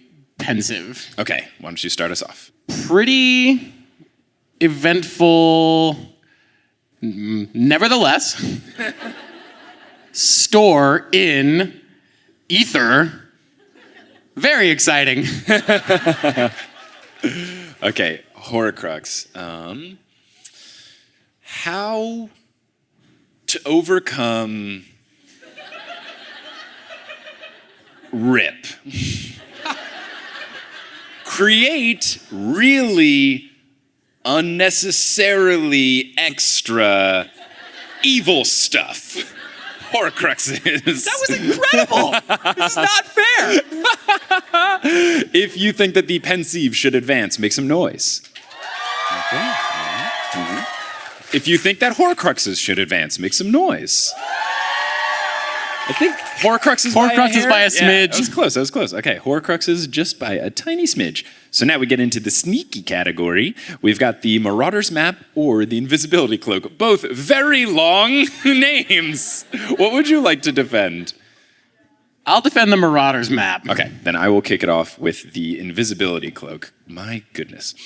pensive. Okay, why don't you start us off? Pretty eventful, nevertheless, store in ether. Very exciting. Okay, Horcrux. How to overcome rip. Create really unnecessarily extra evil stuff. Horcruxes. That was incredible. This is not fair. If you think that the pensieve should advance, make some noise. Okay. If you think that Horcruxes should advance, make some noise. I think Horcruxes by a hair. By a smidge. Yeah, that was close. Okay, Horcruxes just by a tiny smidge. So now we get into the sneaky category. We've got the Marauder's Map or the Invisibility Cloak. Both very long names. What would you like to defend? I'll defend the Marauder's Map. Okay, then I will kick it off with the Invisibility Cloak. My goodness.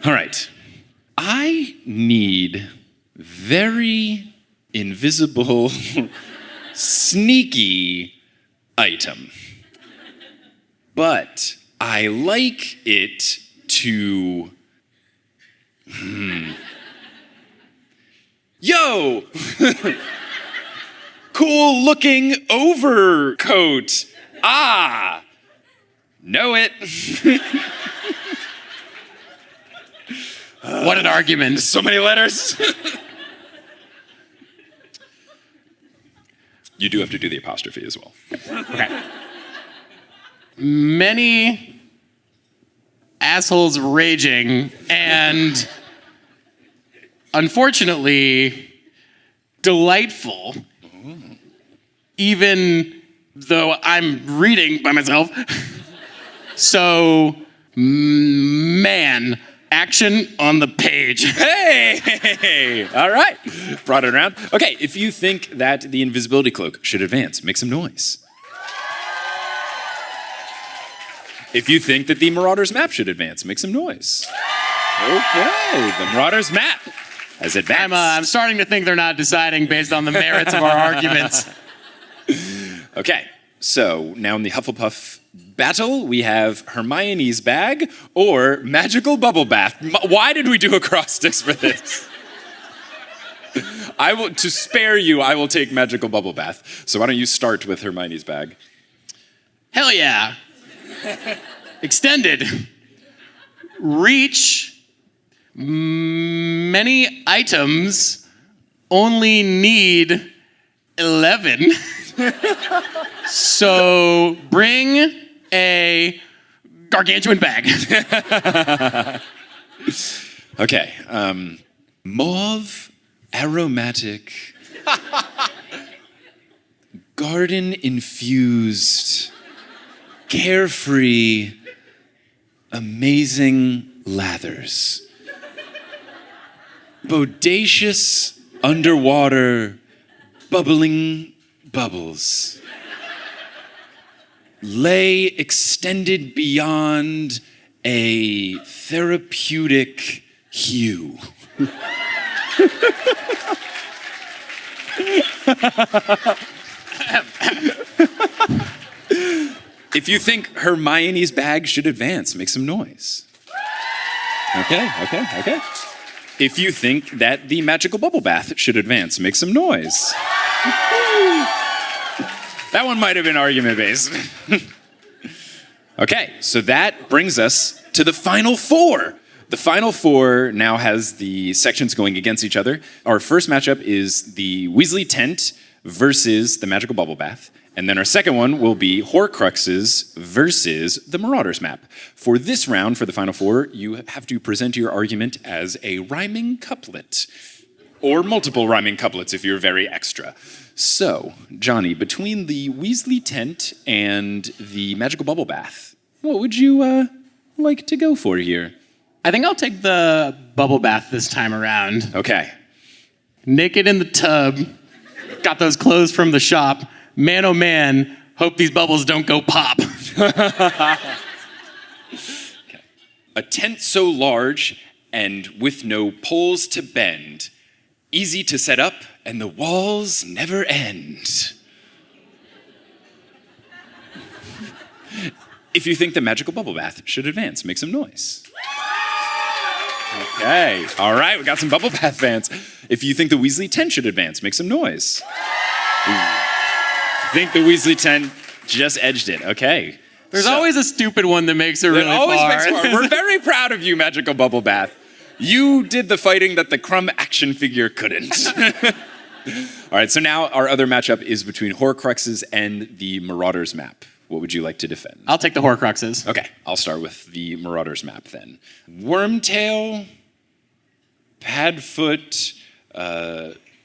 All right. I need very invisible, sneaky item. But I like it to... Yo! Cool looking overcoat. Ah! Know it. What an argument. So many letters. You do have to do the apostrophe as well. Okay. Many assholes raging and unfortunately delightful, even though I'm reading by myself. So, man, action on the page. Hey! All right. Brought it around. Okay, if you think that the invisibility cloak should advance, make some noise. If you think that the Marauder's Map should advance, make some noise. Okay, the Marauder's Map has advanced. I'm starting to think they're not deciding based on the merits of our arguments. Okay, so now in the Hufflepuff battle, we have Hermione's bag or magical bubble bath. Why did we do acrostics for this? To spare you, I will take magical bubble bath. So why don't you start with Hermione's bag? Hell yeah. Extended. Reach. Many items. Only need 11. So bring a gargantuan bag. Okay. Mauve, aromatic, garden-infused, carefree, amazing lathers. Bodacious, underwater, bubbling bubbles. Lay extended beyond a therapeutic hue. If you think Hermione's bag should advance, make some noise. Okay. If you think that the magical bubble bath should advance, make some noise. That one might have been argument-based. Okay, so that brings us to the final four. The final four now has the sections going against each other. Our first matchup is the Weasley tent versus the magical bubble bath. And then our second one will be Horcruxes versus the Marauder's Map. For this round, for the final four, you have to present your argument as a rhyming couplet. Or multiple rhyming couplets if you're very extra. So, Johnny, between the Weasley tent and the magical bubble bath, what would you like to go for here? I think I'll take the bubble bath this time around. Okay. Naked in the tub, got those clothes from the shop. Man, oh man, hope these bubbles don't go pop. Okay. A tent so large and with no poles to bend, easy to set up and the walls never end. If you think the magical bubble bath should advance, make some noise. Okay, all right, we got some bubble bath fans. If you think the Weasley tent should advance, make some noise. I think the Weasley tent just edged it, okay. There's always a stupid one that makes it really far. We're very proud of you, Magical Bubble Bath. You did the fighting that the Crumb action figure couldn't. All right, so now our other matchup is between Horcruxes and the Marauders map. What would you like to defend? I'll take the Horcruxes. Okay, I'll start with the Marauders map then. Wormtail, Padfoot,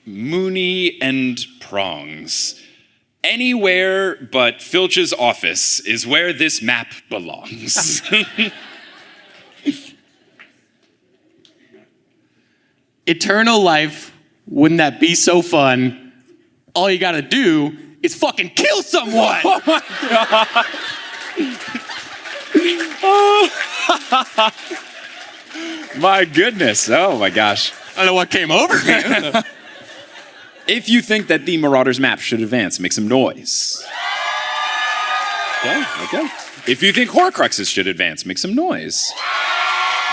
Mooney, and Prongs. Anywhere but Filch's office is where this map belongs. Eternal life, wouldn't that be so fun? All you gotta do is fucking kill someone! Oh my God. My goodness, oh my gosh. I don't know what came over me. If you think that the Marauders map should advance, make some noise. Okay. If you think Horcruxes should advance, make some noise.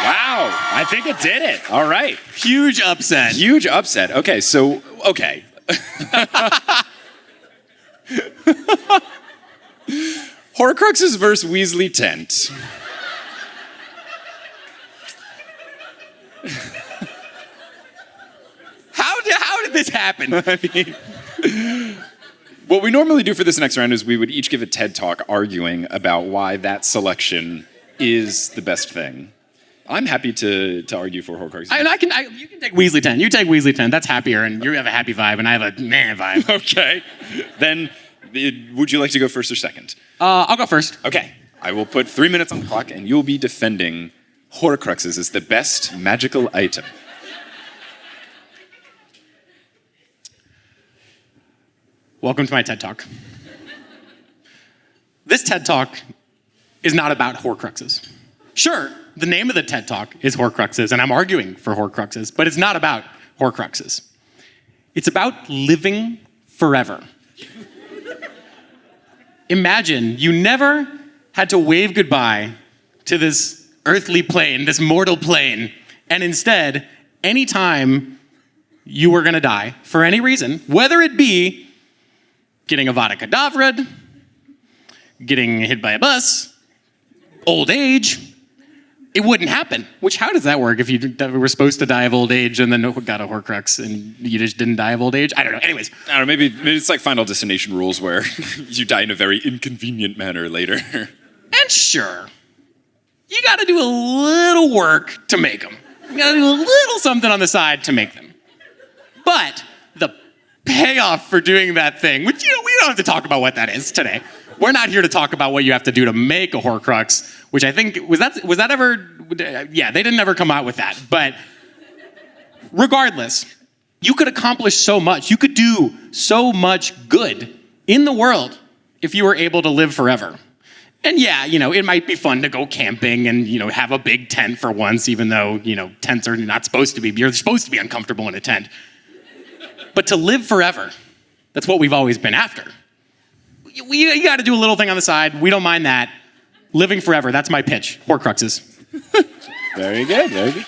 Wow, I think it did it. All right. Huge upset. Huge upset. Okay. Horcruxes versus Weasley tent. How did this happen? I mean, what we normally do for this next round is we would each give a TED Talk arguing about why that selection is the best thing. I'm happy to argue for Horcruxes. You can take Weasley 10. You take Weasley 10. That's happier, and you have a happy vibe, and I have a meh vibe. Okay. Then, would you like to go first or second? I'll go first. Okay. I will put 3 minutes on the clock, and you'll be defending Horcruxes as the best magical item. Welcome to my TED Talk. This TED Talk is not about Horcruxes. Sure, the name of the TED Talk is Horcruxes, and I'm arguing for Horcruxes, but it's not about Horcruxes. It's about living forever. Imagine you never had to wave goodbye to this earthly plane, this mortal plane, and instead, anytime you were gonna die, for any reason, whether it be getting Avada Kedavra, getting hit by a bus, old age, it wouldn't happen. Which, how does that work if you were supposed to die of old age and then got a Horcrux and you just didn't die of old age? I don't know. Anyways. I don't know, maybe it's like Final Destination rules where you die in a very inconvenient manner later. And sure, you gotta do a little work to make them. You gotta do a little something on the side to make them. But the payoff for doing that thing, which, we don't have to talk about what that is today. We're not here to talk about what you have to do to make a Horcrux, which I think, was that ever, yeah, they didn't ever come out with that. But regardless, you could accomplish so much. You could do so much good in the world if you were able to live forever. And yeah, it might be fun to go camping and, have a big tent for once, even though, tents are not supposed to be, you're supposed to be uncomfortable in a tent. But to live forever, that's what we've always been after. You got to do a little thing on the side. We don't mind that. Living forever, that's my pitch. Horcruxes. Very good, very good.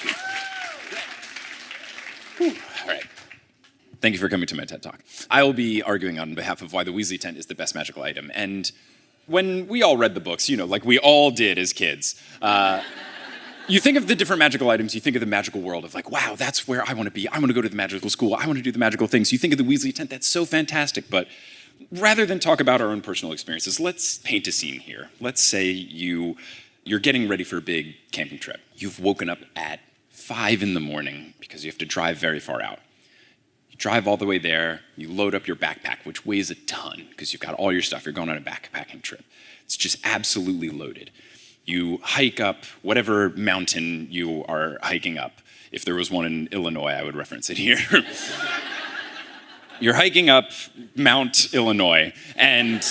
Whew. All right. Thank you for coming to my TED Talk. I will be arguing on behalf of why the Weasley tent is the best magical item. And when we all read the books, like we all did as kids, you think of the different magical items, you think of the magical world of like, wow, that's where I want to be. I want to go to the magical school. I want to do the magical things. You think of the Weasley tent, that's so fantastic. But rather than talk about our own personal experiences, let's paint a scene here. Let's say you're getting ready for a big camping trip. You've woken up at 5 a.m. because you have to drive very far out. You drive all the way there, you load up your backpack, which weighs a ton because you've got all your stuff. You're going on a backpacking trip. It's just absolutely loaded. You hike up whatever mountain you are hiking up. If there was one in Illinois, I would reference it here. You're hiking up Mount Illinois, and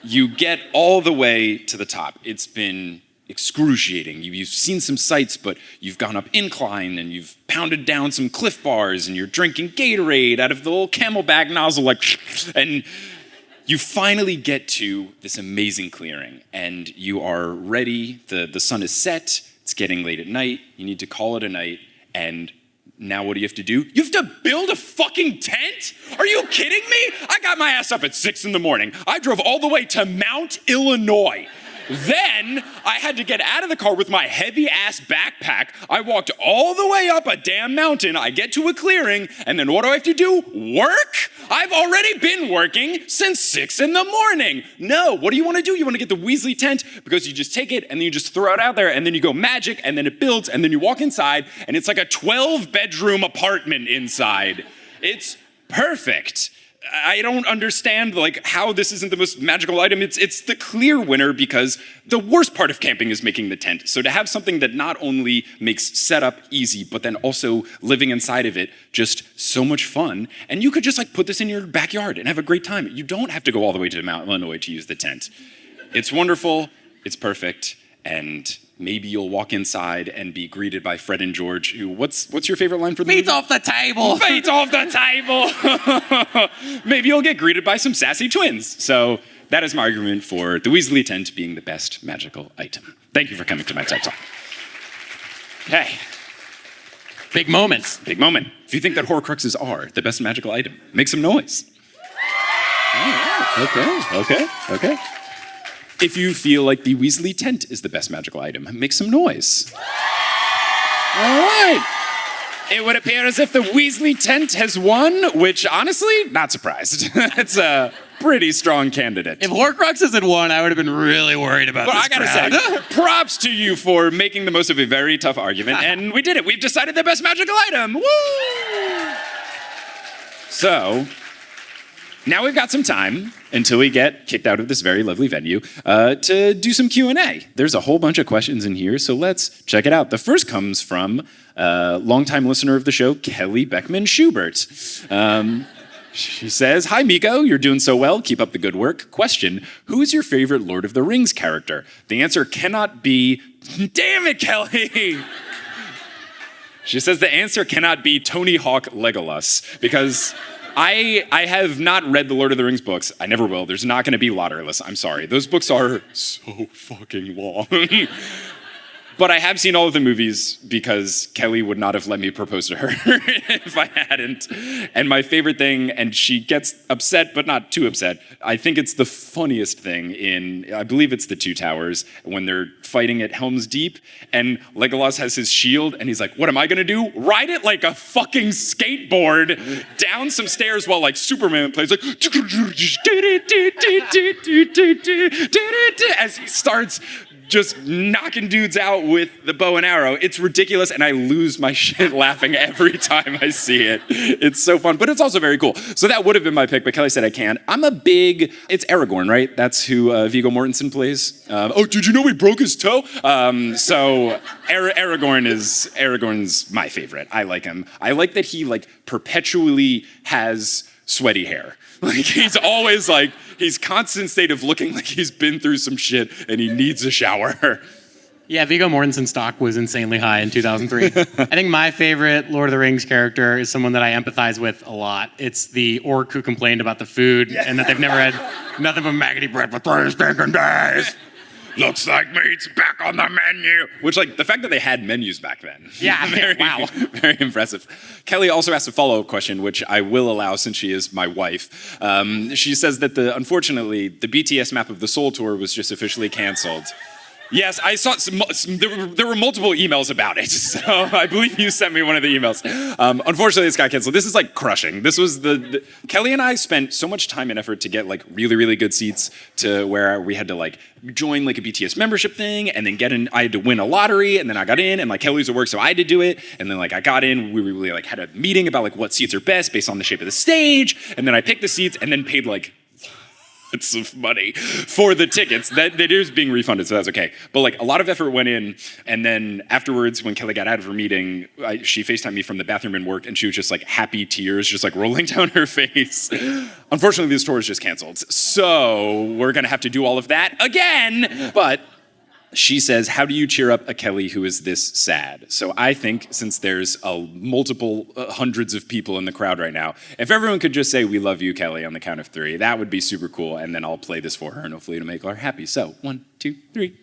you get all the way to the top. It's been excruciating. You've seen some sights, but you've gone up incline and you've pounded down some Cliff Bars and you're drinking Gatorade out of the little Camelback nozzle, and you finally get to this amazing clearing and you are ready. The sun is set. It's getting late at night. You need to call it a night. And now what do you have to do? You have to build a fucking tent? Are you kidding me? I got my ass up at 6 a.m. I drove all the way to Mount Illinois. Then I had to get out of the car with my heavy-ass backpack. I walked all the way up a damn mountain. I get to a clearing, and then what do I have to do? Work? I've already been working since 6 a.m. No, what do you want to do? You want to get the Weasley tent because you just take it, and then you just throw it out there, and then you go magic, and then it builds, and then you walk inside, and it's like a 12-bedroom apartment inside. It's perfect. I don't understand how this isn't the most magical item. It's the clear winner because the worst part of camping is making the tent. So to have something that not only makes setup easy, but then also living inside of it just so much fun. And you could just put this in your backyard and have a great time. You don't have to go all the way to Mount Illinois to use the tent. It's wonderful, it's perfect, and maybe you'll walk inside and be greeted by Fred and George, who, what's your favorite line for the movie? Feet off the table. Feet off the table. Maybe you'll get greeted by some sassy twins. So that is my argument for the Weasley tent being the best magical item. Thank you for coming to my TED Talk. Okay. Big moments. Big moment. If you think that Horcruxes are the best magical item, make some noise. All right. Okay. If you feel like the Weasley tent is the best magical item, make some noise. All right. It would appear as if the Weasley tent has won, which honestly, not surprised. It's a pretty strong candidate. If Horcruxes had won, I would have been really worried about this. But I gotta say, props to you for making the most of a very tough argument, and we did it. We've decided the best magical item. Woo! So, now we've got some time until we get kicked out of this very lovely venue to do some Q&A. There's a whole bunch of questions in here, so let's check it out. The first comes from longtime listener of the show, Kelly Beckman Schubert. She says, "Hi, Miko. You're doing so well. Keep up the good work. Question, who is your favorite Lord of the Rings character? The answer cannot be..." Damn it, Kelly! She says the answer cannot be Tony Hawk Legolas, because I have not read the Lord of the Rings books. I never will. There's not going to be Lotterless. I'm sorry. Those books are so fucking long. But I have seen all of the movies because Kelly would not have let me propose to her if I hadn't. And my favorite thing, and she gets upset, but not too upset, I think it's the funniest thing in, I believe it's the Two Towers, when they're fighting at Helm's Deep, and Legolas has his shield, and he's like, what am I gonna do? Ride it like a fucking skateboard down some stairs while Superman plays as he starts just knocking dudes out with the bow and arrow. It's ridiculous, and I lose my shit laughing every time I see it. It's so fun, but it's also very cool. So that would have been my pick, but Kelly said I can't. It's Aragorn, right? That's who Viggo Mortensen plays. Oh, did you know he broke his toe? So Aragorn's my favorite. I like him. I like that he perpetually has sweaty hair. He's always he's constant state of looking like he's been through some shit and he needs a shower. Yeah, Viggo Mortensen's stock was insanely high in 2003. I think my favorite Lord of the Rings character is someone that I empathize with a lot. It's the orc who complained about the food and that they've never had nothing but maggoty bread for 3 stinking days. Looks like meat's back on the menu. Which, the fact that they had menus back then. Yeah, wow. Very impressive. Kelly also asked a follow-up question, which I will allow since she is my wife. She says that unfortunately, the BTS map of the Seoul tour was just officially canceled. Yes, I saw there were multiple emails about it, so I believe you sent me one of the emails. Unfortunately, this got canceled. This is crushing. This was Kelly and I spent so much time and effort to get really, really good seats to where we had to join a BTS membership thing and then get in. I had to win a lottery and then I got in and Kelly's at work, so I had to do it. And then I got in, we really had a meeting about what seats are best based on the shape of the stage. And then I picked the seats and then paid lots of money for the tickets. That it is being refunded, so that's okay. But a lot of effort went in, and then afterwards, when Kelly got out of her meeting, she FaceTimed me from the bathroom in work, and she was just happy tears, just rolling down her face. Unfortunately, this tour is just canceled, so we're gonna have to do all of that again. But She says, how do you cheer up a Kelly who is this sad? So I think, since there's multiple hundreds of people in the crowd right now, if everyone could just say, we love you, Kelly, on the count of 3, that would be super cool. And then I'll play this for her and hopefully it'll make her happy. So 1, 2, 3. We love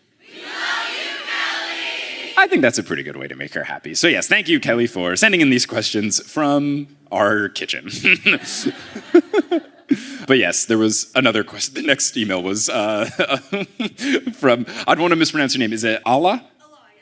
you, Kelly! I think that's a pretty good way to make her happy. So yes, thank you, Kelly, for sending in these questions from our kitchen. But yes, there was another question. The next email was from, I don't want to mispronounce your name. Is it Allah?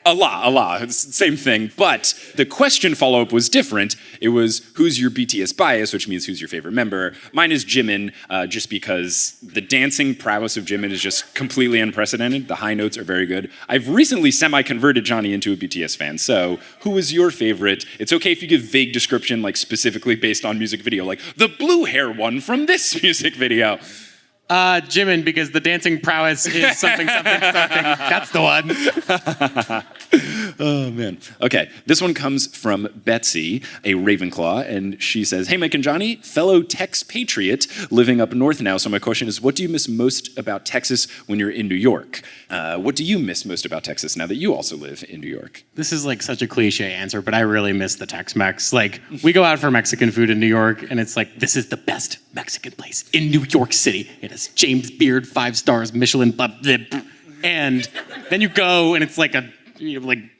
Allah. It's the same thing. But the question follow-up was different. It was, who's your BTS bias, which means who's your favorite member. Mine is Jimin, just because the dancing prowess of Jimin is just completely unprecedented. The high notes are very good. I've recently semi-converted Johnny into a BTS fan. So who is your favorite? It's okay if you give vague description, like specifically based on music video, like the blue hair one from this music video. Jimin, because the dancing prowess is something. That's the one. Oh, man. Okay, this one comes from Betsy, a Ravenclaw, and she says, hey, Mike and Johnny, fellow Tex patriot living up north now, so my question is, what do you miss most about Texas when you're in New York? What do you miss most about Texas now that you also live in New York? This is like such a cliche answer, but I really miss the Tex-Mex. Like, we go out for Mexican food in New York, and it's like, this is the best Mexican place in New York City. It has James Beard, 5 stars, Michelin, blah, blah, blah. And then you go, and it's like a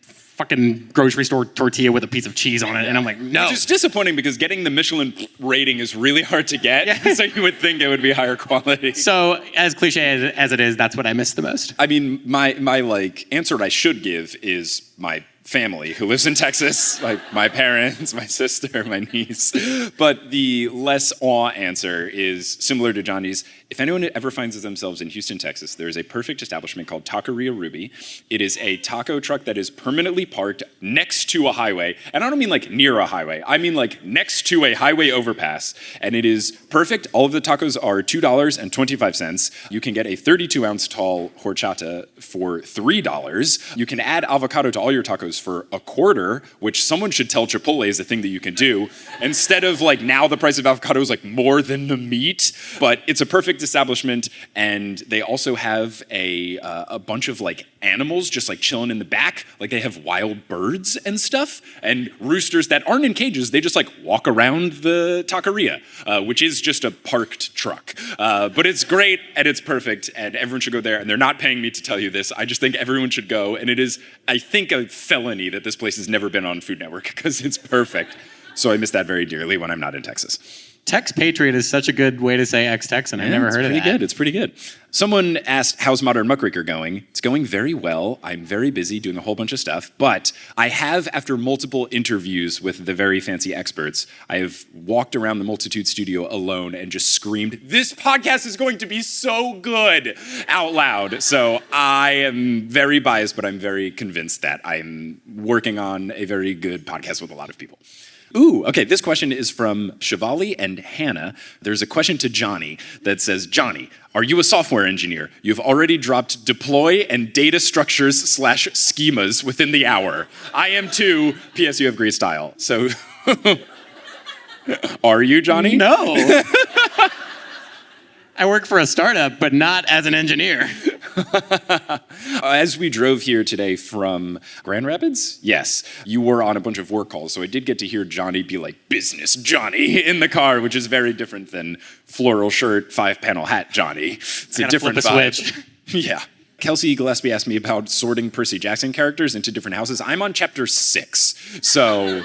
fucking grocery store tortilla with a piece of cheese on it, and I'm like, no. Which is disappointing because getting the Michelin rating is really hard to get, so you would think it would be higher quality. So, as cliche as it is, that's what I miss the most. I mean, my like answer I should give is my family who lives in Texas, like my parents, my sister, my niece. But the less awe answer is similar to Johnny's. If anyone ever finds themselves in Houston, Texas, there is a perfect establishment called Taqueria Ruby. It is a taco truck that is permanently parked next to a highway. And I don't mean like near a highway. I mean like next to a highway overpass. And it is perfect. All of the tacos are $2.25. You can get a 32-ounce tall horchata for $3. You can add avocado to all your tacos for $0.25, which someone should tell Chipotle is a thing that you can do. Instead of like now the price of avocado is like more than the meat, but it's a perfect establishment. And they also have a bunch of like animals just like chilling in the back. Like they have wild birds and stuff and roosters that aren't in cages. They just like walk around the taqueria, which is just a parked truck. But it's great and it's perfect and everyone should go there. And they're not paying me to tell you this. I just think everyone should go. And it is, I think, a felony that this place has never been on Food Network because it's perfect. So I miss that very dearly when I'm not in Texas. Tex Patriot is such a good way to say ex-Texan. I've never heard of that. It's pretty good. Someone asked, how's Modern Muckraker going? It's going very well. I'm very busy doing a whole bunch of stuff, but I have, after multiple interviews with the very fancy experts, I have walked around the Multitude studio alone and just screamed, this podcast is going to be so good, out loud. So I am very biased, but I'm very convinced that I'm working on a very good podcast with a lot of people. Ooh, okay, this question is from Shivali and Hannah. There's a question to Johnny that says, Johnny, are you a software engineer? You've already dropped deploy and data structures / schemas within the hour. I am too. P.S. You have great style. So, are you, Johnny? No. I work for a startup, but not as an engineer. As we drove here today from Grand Rapids, yes, you were on a bunch of work calls, so I did get to hear Johnny be like, business Johnny, in the car, which is very different than floral shirt, 5-panel hat Johnny. It's a different vibe. Switch. Yeah. Kelsey Gillespie asked me about sorting Percy Jackson characters into different houses. I'm on chapter 6, so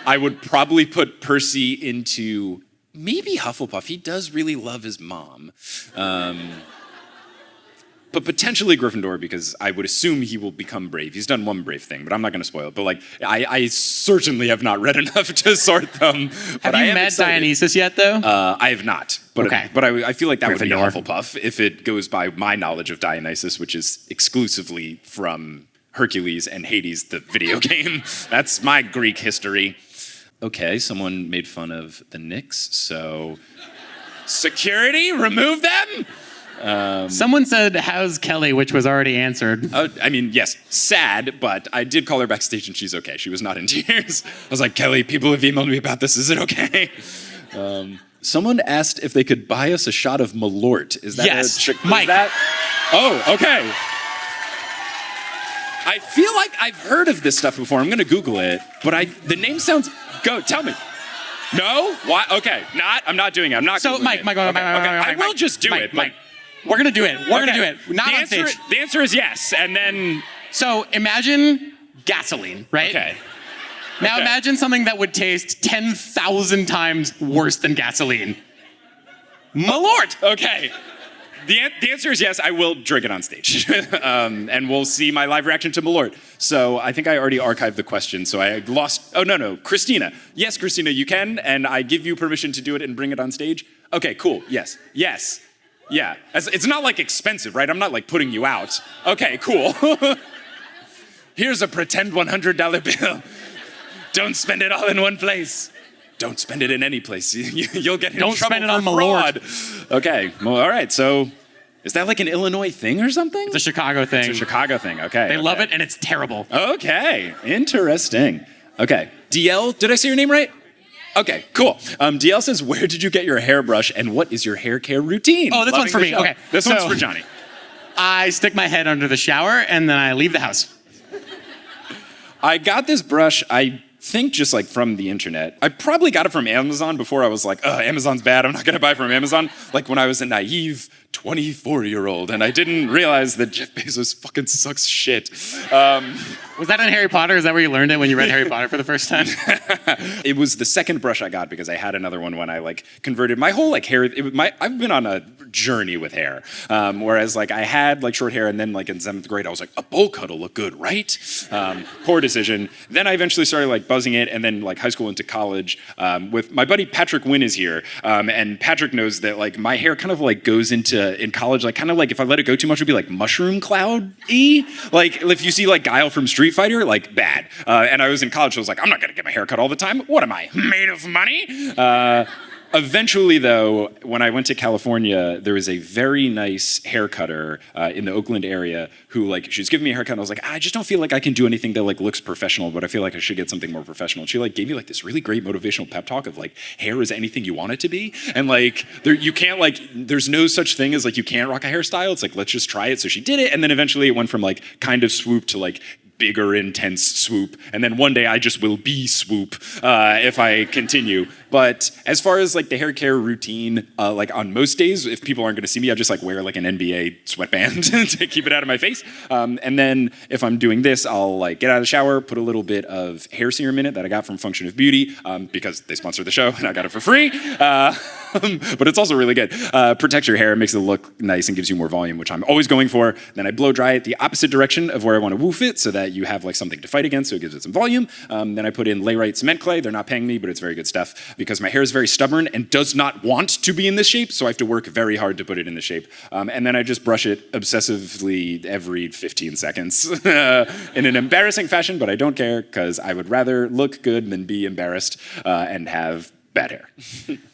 I would probably put Percy into maybe Hufflepuff. He does really love his mom. But potentially Gryffindor, because I would assume he will become brave. He's done one brave thing, but I'm not going to spoil it. But like, I certainly have not read enough to sort them. Have you met Dionysus yet, though? I have not. But, okay. But I feel like that would be Gryffindor. Hufflepuff if it goes by my knowledge of Dionysus, which is exclusively from Hercules and Hades, the video game. That's my Greek history. Okay, someone made fun of the Knicks, so security, remove them? Someone said, how's Kelly, which was already answered. I mean, yes, sad, but I did call her backstage and she's okay. She was not in tears. I was like, Kelly, people have emailed me about this. Is it okay? Someone asked if they could buy us a shot of MALORT. Is that yes, a trick? Mike. Oh, okay. I feel like I've heard of this stuff before. I'm gonna Google it, but the name sounds. Go, tell me. No? Why? Okay, I'm not doing it. I'm not. So, Googling Mike, it. Mike, I will just do it. Mike, we're gonna do it. We're gonna do it. Not on stage. The answer is yes, and then. So imagine gasoline, right? Okay. Now Okay. imagine something that would taste 10,000 times worse than gasoline. MALORT. Okay. The answer is yes, I will drink it on stage. And we'll see my live reaction to MALORT. So I think I already archived the question, so I lost. Oh, no. Christina. Yes, Christina, you can, and I give you permission to do it and bring it on stage. Okay, cool. Yes. Yeah. It's not like expensive, right? I'm not like putting you out. Okay, cool. Here's a pretend $100 bill. Don't spend it all in one place. Don't spend it in any place. You'll get in trouble. Don't spend it on fraud. MALORT. Okay, well, all right. So, is that like an Illinois thing or something? It's a Chicago thing. It's a Chicago thing. Okay. They love it, and it's terrible. Okay, interesting. Okay, DL, did I say your name right? Okay, cool. DL says, where did you get your hairbrush, and what is your hair care routine? Oh, this one's for me. Okay, This so- one's for Johnny. I stick my head under the shower, and then I leave the house. I got this brush, I think just like from the internet. I probably got it from Amazon before I was like, Amazon's bad, I'm not gonna buy from Amazon. Like when I was a naive 24-year-old and I didn't realize that Jeff Bezos fucking sucks shit. Was that in Harry Potter? Is that where you learned it when you read Harry Potter for the first time? It was the second brush I got because I had another one when I like converted my whole like hair. I've been on a journey with hair. Whereas like I had like short hair and then like in 7th grade I was like, a bowl cut will look good, right? Poor decision. Then I eventually started like buzzing it, and then like high school into college with my buddy Patrick Wynn is here, and Patrick knows that like my hair kind of like goes into in college like kind of like if I let it go too much it would be like mushroom cloud-y. Like if you see like Guile from Street Fighter, like bad. And I was in college, so I was like, I'm not gonna get my hair cut all the time. What am I, made of money? Eventually, though, when I went to California, there was a very nice hair cutter in the Oakland area who, like, she was giving me a haircut, and I was like, I just don't feel like I can do anything that, like, looks professional, but I feel like I should get something more professional. And she, like, gave me, like, this really great motivational pep talk of, like, hair is anything you want it to be. And, like, you can't, like, there's no such thing as, like, you can't rock a hairstyle. It's like, let's just try it. So she did it, and then eventually it went from, like, kind of swoop to, like, bigger, intense swoop. And then one day I just will be swoop if I continue. But as far as like the hair care routine, like on most days, if people aren't going to see me, I just like wear like an NBA sweatband to keep it out of my face. And then if I'm doing this, I'll like get out of the shower, put a little bit of hair serum in it that I got from Function of Beauty because they sponsor the show and I got it for free. But it's also really good. Protects your hair, makes it look nice and gives you more volume, which I'm always going for. Then I blow dry it the opposite direction of where I want to woof it so that you have like something to fight against, so it gives it some volume. Then I put in Layrite cement clay. They're not paying me, but it's very good stuff because my hair is very stubborn and does not want to be in this shape, so I have to work very hard to put it in this shape. And then I just brush it obsessively every 15 seconds in an embarrassing fashion, but I don't care because I would rather look good than be embarrassed and have bad hair.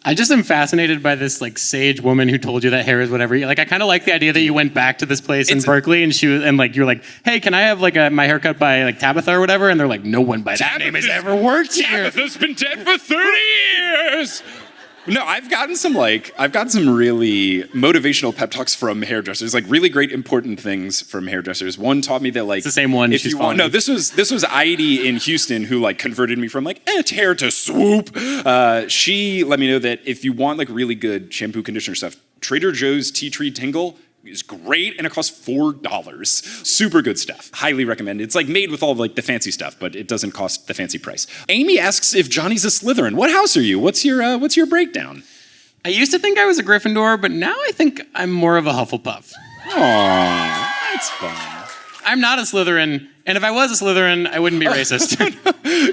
I just am fascinated by this like sage woman who told you that hair is whatever. Like I kind of like the idea that you went back to this place in Berkeley and you're like, hey, can I have like my haircut by like Tabitha or whatever? And they're like, no one by that name has ever worked here. Tabitha's been dead for 30 years. No, I've gotten some really motivational pep talks from hairdressers, like really great important things from hairdressers. One taught me that like it's the same one. If you want, no, this was Heidi in Houston who like converted me from like hair to swoop. She let me know that if you want like really good shampoo, conditioner stuff, Trader Joe's Tea Tree Tingle is great and it costs $4. Super good stuff. Highly recommend. It's like made with all of, like the fancy stuff, but it doesn't cost the fancy price. Amy asks if Johnny's a Slytherin. What house are you? What's your breakdown? I used to think I was a Gryffindor, but now I think I'm more of a Hufflepuff. Aww, that's fun. I'm not a Slytherin, and if I was a Slytherin, I wouldn't be racist.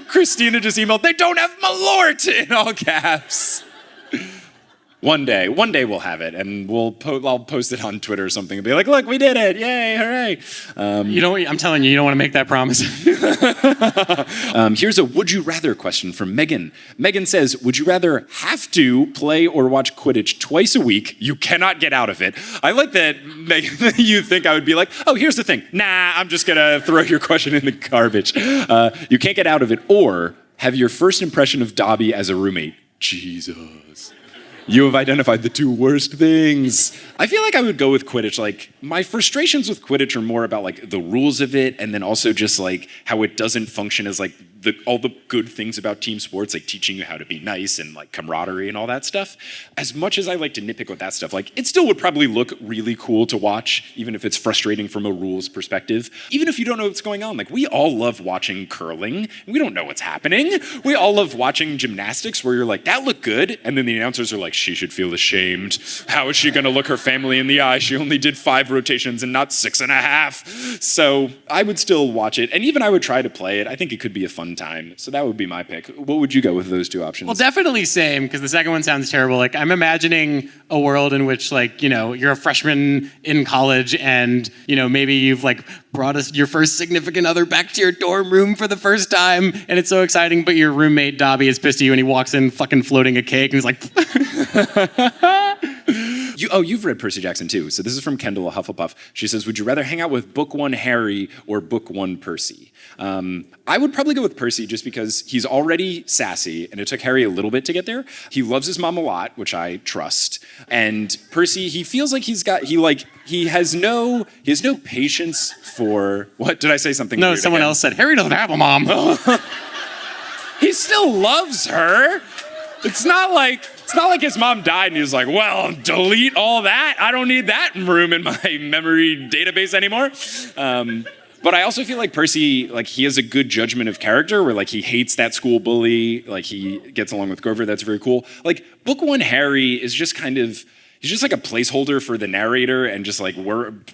Christina just emailed, they don't have MALORT in all caps. One day we'll have it, and I'll post it on Twitter or something and be like, look, we did it, yay, hooray. You know what, I'm telling you, you don't want to make that promise. Here's a would you rather question from Megan. Megan says, would you rather have to play or watch Quidditch twice a week? You cannot get out of it. I like that, Megan, you think I would be like, oh, here's the thing. Nah, I'm just gonna throw your question in the garbage. You can't get out of it, or have your first impression of Dobby as a roommate. Jesus. You have identified the two worst things. I feel like I would go with Quidditch. Like, my frustrations with Quidditch are more about like the rules of it, and then also just like how it doesn't function as like all the good things about team sports, like teaching you how to be nice and like camaraderie and all that stuff. As much as I like to nitpick with that stuff, like it still would probably look really cool to watch, even if it's frustrating from a rules perspective. Even if you don't know what's going on, like we all love watching curling. We don't know what's happening. We all love watching gymnastics where you're like, that looked good. And then the announcers are like, she should feel ashamed. How is she gonna look her family in the eye? She only did 5 rotations and not 6.5. So I would still watch it. And even I would try to play it. I think it could be a fun time. So that would be my pick. What would you go with those two options? Well, definitely same, because the second one sounds terrible. Like, I'm imagining a world in which, like, you know, you're a freshman in college and, you know, maybe you've, like, brought your first significant other back to your dorm room for the first time, and it's so exciting, but your roommate, Dobby, is pissed at you, and he walks in fucking floating a cake, and he's like... You've read Percy Jackson too. So this is from Kendall, a Hufflepuff. She says, would you rather hang out with Book 1 Harry or Book 1 Percy? I would probably go with Percy just because he's already sassy, and it took Harry a little bit to get there. He loves his mom a lot, which I trust. And Percy, he feels like he has no patience for... What, did I say something No, weird someone again? else said, Harry doesn't have a mom. He still loves her. It's not like his mom died and he was like, well, delete all that. I don't need that room in my memory database anymore. But I also feel like Percy, like he has a good judgment of character where like he hates that school bully. Like he gets along with Grover. That's very cool. Like Book 1 Harry is just kind of, he's just like a placeholder for the narrator and just like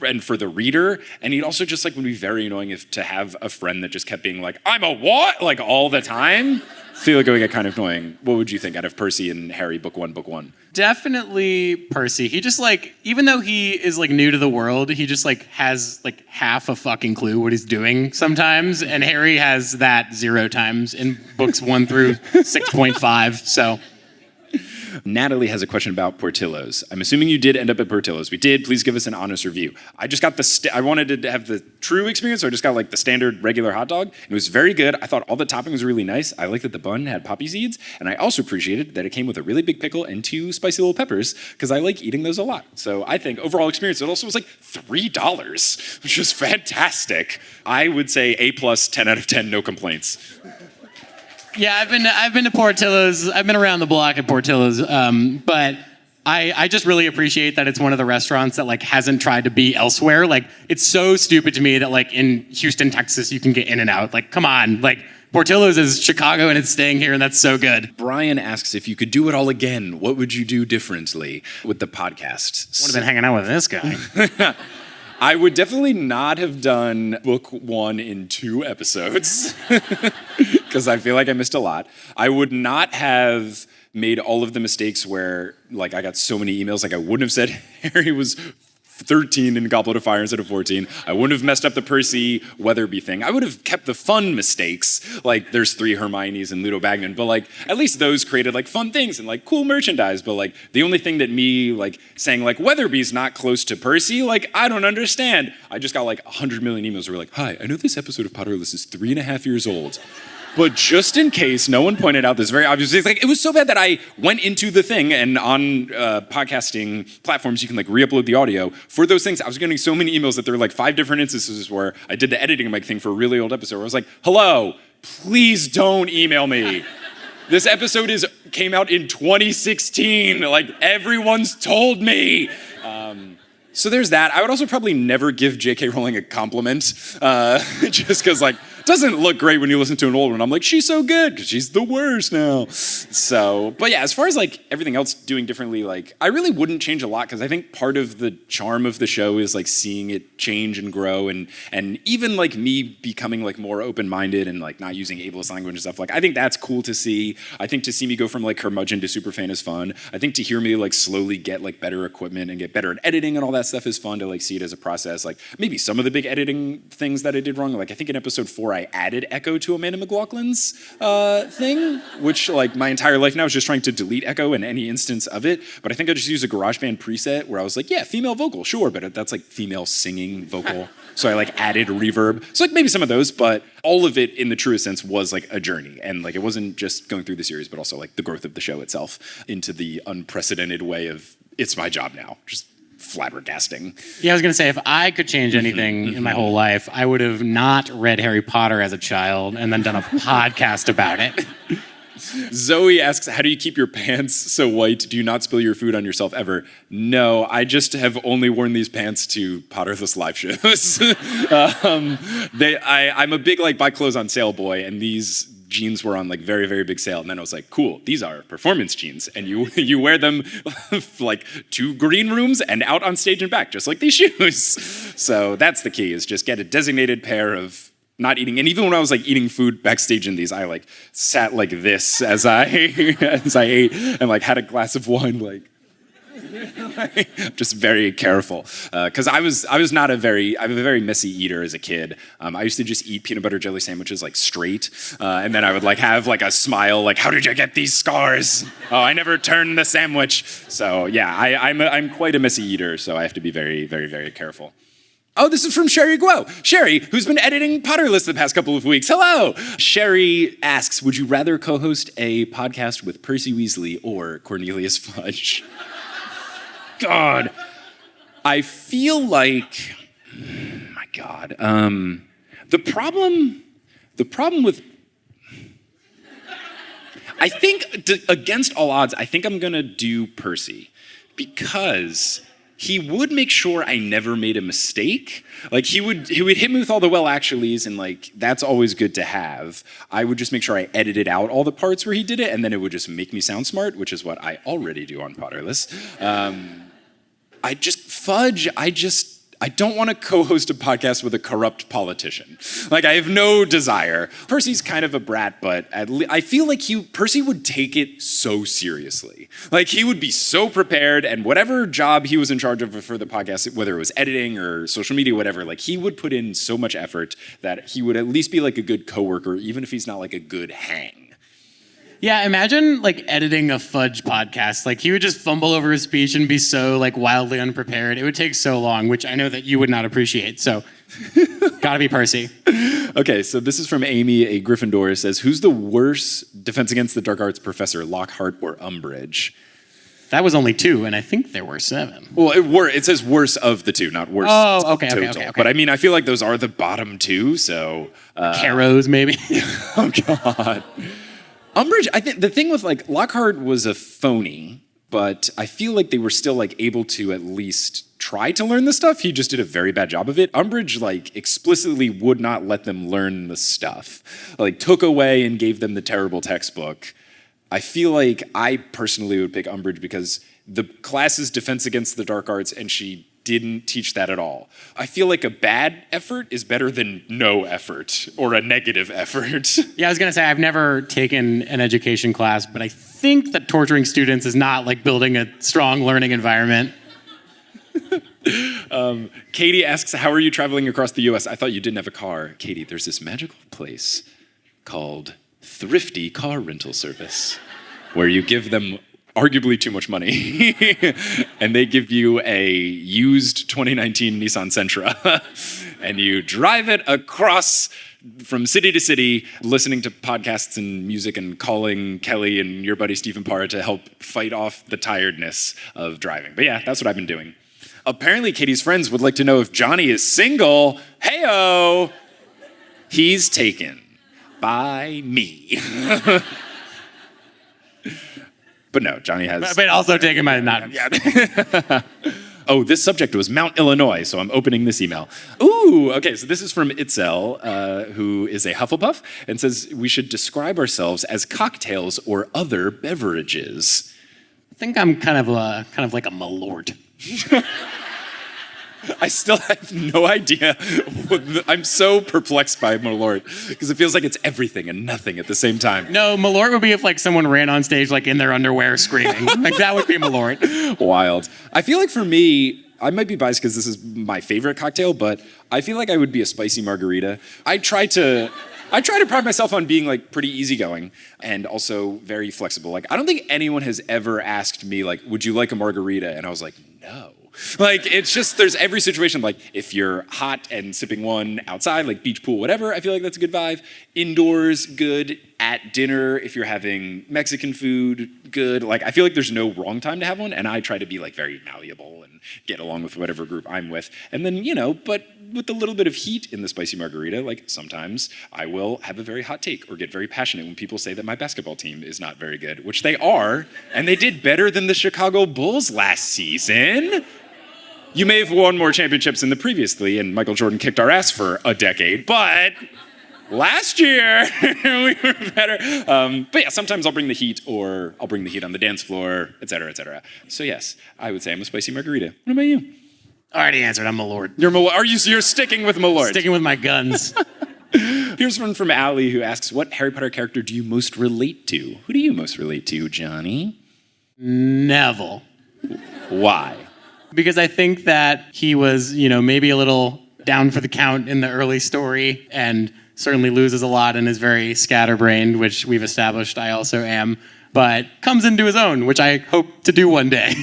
and for the reader. And he also just like would be very annoying to have a friend that just kept being like, I'm a what? Like all the time. I feel like it would get kind of annoying. What would you think out of Percy and Harry, Book 1? Definitely Percy. He just like, even though he is like new to the world, he just like has like half a fucking clue what he's doing sometimes. And Harry has that 0 times in books 1 through 6.5. So. Natalie has a question about Portillo's. I'm assuming you did end up at Portillo's. We did. Please give us an honest review. I just got I wanted to have the true experience, so I just got like the standard regular hot dog. It was very good. I thought all the toppings were really nice. I liked that the bun had poppy seeds, and I also appreciated that it came with a really big pickle and 2 spicy little peppers, because I like eating those a lot. So I think overall experience, it also was like $3, which was fantastic. I would say A+, 10 out of 10, no complaints. Yeah, I've been to Portillo's. I've been around the block at Portillo's, but I just really appreciate that it's one of the restaurants that like hasn't tried to be elsewhere. Like it's so stupid to me that like in Houston, Texas, you can get In and Out. Like come on, like Portillo's is Chicago and it's staying here, and that's so good. Brian asks if you could do it all again, what would you do differently with the podcast? Would have been hanging out with this guy. I would definitely not have done Book 1 in 2 episodes because I feel like I missed a lot. I would not have made all of the mistakes where like I got so many emails. Like I wouldn't have said Harry was 13 in Goblet of Fire instead of 14. I wouldn't have messed up the Percy Weatherby thing. I would have kept the fun mistakes, like there's 3 Hermiones and Ludo Bagman, but like at least those created like fun things and like cool merchandise. But like the only thing that me like saying like Weatherby's not close to Percy, like I don't understand. I just got like 100 million emails where like, hi, I know this episode of Potterless is 3.5 years old. But just in case no one pointed out this very obvious, it's like it was so bad that I went into the thing, and on podcasting platforms you can like re-upload the audio for those things. I was getting so many emails that there were like 5 different instances where I did the editing mic thing for a really old episode where I was like, hello, please don't email me. This episode came out in 2016. Like everyone's told me. So there's that. I would also probably never give J.K. Rowling a compliment, just because like it doesn't look great when you listen to an old one. I'm like, she's so good because she's the worst now. So, but yeah, as far as like everything else doing differently, like I really wouldn't change a lot because I think part of the charm of the show is like seeing it change and grow, and even like me becoming like more open-minded and like not using ableist language and stuff. Like I think that's cool to see. I think to see me go from like curmudgeon to super fan is fun. I think to hear me like slowly get like better equipment and get better at editing and all that stuff is fun to like see it as a process. Like maybe some of the big editing things that I did wrong, like I think in episode 4 before I added Echo to Amanda McLaughlin's thing, which like my entire life now is just trying to delete Echo in any instance of it. But I think I just use a GarageBand preset where I was like, yeah, female vocal, sure, but that's like female singing vocal. So I like added reverb. So like maybe some of those, but all of it in the truest sense was like a journey. And like it wasn't just going through the series, but also like the growth of the show itself into the unprecedented way of it's my job now. Just flabbergasting. Yeah, I was going to say, if I could change anything in my whole life, I would have not read Harry Potter as a child and then done a podcast about it. Zoe asks, how do you keep your pants so white? Do you not spill your food on yourself ever? No, I just have only worn these pants to Potterless live shows. I'm a big like buy clothes on sale boy, and these jeans were on like very, very big sale. And then I was like, cool, these are performance jeans. And you wear them like to green rooms and out on stage and back, just like these shoes. So that's the key, is just get a designated pair of not eating. And even when I was like eating food backstage in these, I like sat like this as I ate and like had a glass of wine, like just very careful. Because I'm a very messy eater as a kid. I used to just eat peanut butter jelly sandwiches like straight. And then I would like have like a smile, like, how did you get these scars? Oh, I never turned the sandwich. So yeah, I'm quite a messy eater, so I have to be very, very, very careful. Oh, this is from Sherry Guo. Sherry, who's been editing Potterless the past couple of weeks. Hello! Sherry asks, would you rather co-host a podcast with Percy Weasley or Cornelius Fudge? God. I feel like, my God. The problem with, I think, against all odds, I think I'm gonna do Percy, because he would make sure I never made a mistake. Like he would hit me with all the well actuallys, and like that's always good to have. I would just make sure I edited out all the parts where he did it, and then it would just make me sound smart, which is what I already do on Potterless. I don't want to co-host a podcast with a corrupt politician. Like, I have no desire. Percy's kind of a brat, but I feel like Percy would take it so seriously. Like, he would be so prepared, and whatever job he was in charge of for the podcast, whether it was editing or social media, whatever, like, he would put in so much effort that he would at least be like a good coworker, even if he's not like a good hang. Yeah, imagine like editing a Fudge podcast. Like he would just fumble over his speech and be so like wildly unprepared. It would take so long, which I know that you would not appreciate. So gotta be Percy. Okay, so this is from Amy, a Gryffindor. It says, who's the worst Defense Against the Dark Arts professor, Lockhart or Umbridge? That was only 2, and I think there were 7. Well, it says worse of the 2, not worse total. Okay. But I mean, I feel like those are the bottom 2, so... Carrows, maybe? Oh, God. Umbridge, I think the thing with like Lockhart was a phony, but I feel like they were still like able to at least try to learn the stuff. He just did a very bad job of it. Umbridge like explicitly would not let them learn the stuff. Like took away and gave them the terrible textbook. I feel like I personally would pick Umbridge because the class is Defense Against the Dark Arts and she didn't teach that at all. I feel like a bad effort is better than no effort or a negative effort. Yeah, I was gonna say I've never taken an education class, but I think that torturing students is not like building a strong learning environment. Katie asks, how are you traveling across the US? I thought you didn't have a car. Katie, there's this magical place called Thrifty Car Rental Service where you give them arguably too much money, and they give you a used 2019 Nissan Sentra, and you drive it across from city to city, listening to podcasts and music and calling Kelly and your buddy Stephen Parr to help fight off the tiredness of driving. But yeah, that's what I've been doing. Apparently, Katie's friends would like to know if Johnny is single. Heyo! He's taken by me. But no, Johnny has... But also taken by not... Yeah. Oh, this subject was Mount Illinois, so I'm opening this email. Ooh, okay, so this is from Itzel, who is a Hufflepuff, and says we should describe ourselves as cocktails or other beverages. I think I'm kind of like a MALORT. I still have no idea. I'm so perplexed by MALORT because it feels like it's everything and nothing at the same time. No, MALORT would be if like someone ran on stage like in their underwear screaming. Like that would be MALORT. Wild. I feel like for me, I might be biased because this is my favorite cocktail, but I feel like I would be a spicy margarita. I try to pride myself on being like pretty easygoing and also very flexible. Like I don't think anyone has ever asked me like, would you like a margarita? And I was like, no. Like it's just there's every situation. Like if you're hot and sipping one outside, like beach, pool, whatever, I feel like that's a good vibe. Indoors, good. At dinner, if you're having Mexican food, good. Like I feel like there's no wrong time to have one, and I try to be like very malleable and get along with whatever group I'm with. And then but with a little bit of heat in the spicy margarita, like sometimes I will have a very hot take or get very passionate when people say that my basketball team is not very good, which they are, and they did better than the Chicago Bulls last season. You may have won more championships than the previously, and Michael Jordan kicked our ass for a decade, but last year we were better. But yeah, sometimes I'll bring the heat, or I'll bring the heat on the dance floor, et cetera, et cetera. So yes, I would say I'm a spicy margarita. What about you? Already answered. I'm MALORT. You're sticking with MALORT? Sticking with my guns. Here's one from Allie who asks, what Harry Potter character do you most relate to? Who do you most relate to, Johnny? Neville. Why? Because I think that he was, maybe a little down for the count in the early story and certainly loses a lot and is very scatterbrained, which we've established I also am, but comes into his own, which I hope to do one day.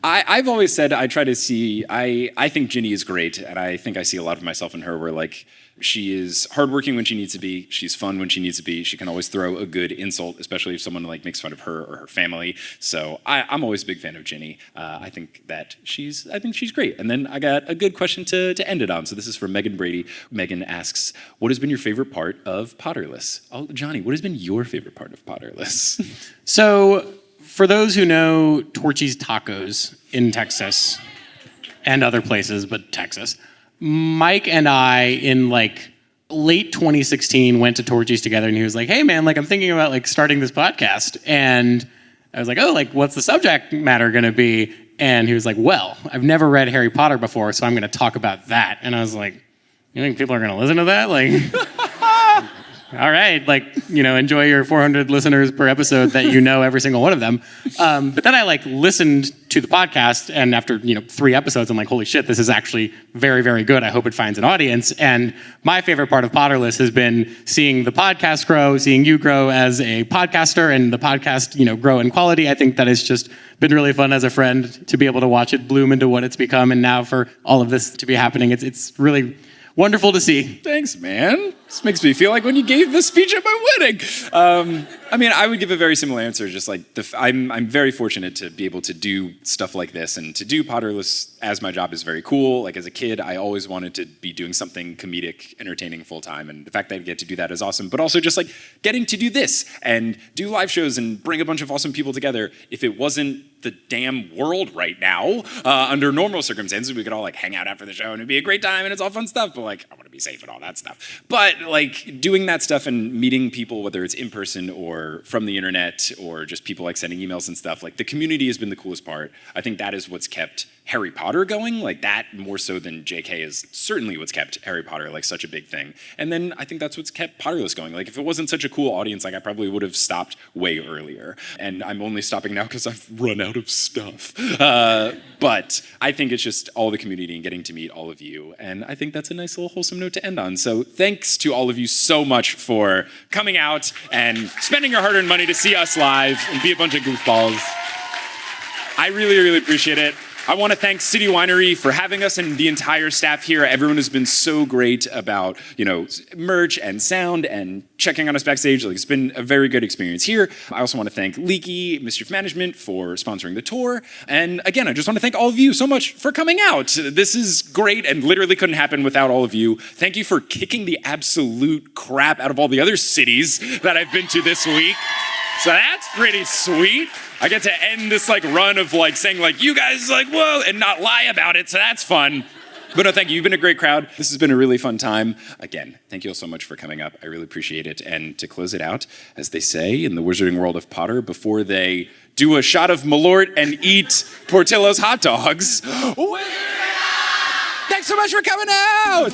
I've always said I try to see, I think Ginny is great, and I think I see a lot of myself in her where like, she is hardworking when she needs to be, she's fun when she needs to be, she can always throw a good insult, especially if someone like makes fun of her or her family. So I'm always a big fan of Ginny. I think she's great. And then I got a good question to end it on. So this is from Megan Brady. Megan asks, what has been your favorite part of Potterless? Oh, Johnny, what has been your favorite part of Potterless? So for those who know Torchy's Tacos in Texas and other places, but Texas, Mike and I in like late 2016 went to Torchy's together, and he was like, hey man, like I'm thinking about like starting this podcast. And I was like, oh, like what's the subject matter gonna be? And he was like, well, I've never read Harry Potter before, so I'm gonna talk about that. And I was like, you think people are gonna listen to that? Like, all right, like, enjoy your 400 listeners per episode that every single one of them. But then I like listened to the podcast, and after 3 episodes, I'm like, holy shit, this is actually very, very good. I hope it finds an audience. And my favorite part of Potterless has been seeing the podcast grow, seeing you grow as a podcaster, and the podcast, grow in quality. I think that it's just been really fun as a friend to be able to watch it bloom into what it's become, and now for all of this to be happening, it's really wonderful to see. Thanks, man. This makes me feel like when you gave the speech at my wedding. I would give a very similar answer. Just like I'm very fortunate to be able to do stuff like this, and to do Potterless as my job is very cool. Like as a kid, I always wanted to be doing something comedic, entertaining full time, and the fact that I get to do that is awesome. But also just like getting to do this and do live shows and bring a bunch of awesome people together. If it wasn't the damn world right now, under normal circumstances, we could all like hang out after the show and it'd be a great time and it's all fun stuff. But like I want to be safe and all that stuff. But like doing that stuff and meeting people, whether it's in person or from the internet or just people like sending emails and stuff, like the community has been the coolest part. I think that is what's kept Harry Potter going, like that more so than JK is certainly what's kept Harry Potter like such a big thing. And then I think that's what's kept Potterless going. Like if it wasn't such a cool audience, like I probably would have stopped way earlier. And I'm only stopping now because I've run out of stuff. But I think it's just all the community and getting to meet all of you. And I think that's a nice little wholesome note to end on. So thanks to all of you so much for coming out and spending your hard-earned money to see us live and be a bunch of goofballs. I really, really appreciate it. I want to thank City Winery for having us and the entire staff here. Everyone has been so great about, merch and sound and checking on us backstage. Like, it's been a very good experience here. I also want to thank Leaky Mischief Management for sponsoring the tour. And again, I just want to thank all of you so much for coming out. This is great and literally couldn't happen without all of you. Thank you for kicking the absolute crap out of all the other cities that I've been to this week. So that's pretty sweet. I get to end this run of saying you guys whoa, and not lie about it. So that's fun. But no, thank you. You've been a great crowd. This has been a really fun time. Again, thank you all so much for coming up. I really appreciate it. And to close it out, as they say in the wizarding world of Potter, before they do a shot of MALORT and eat Portillo's hot dogs, thanks so much for coming out.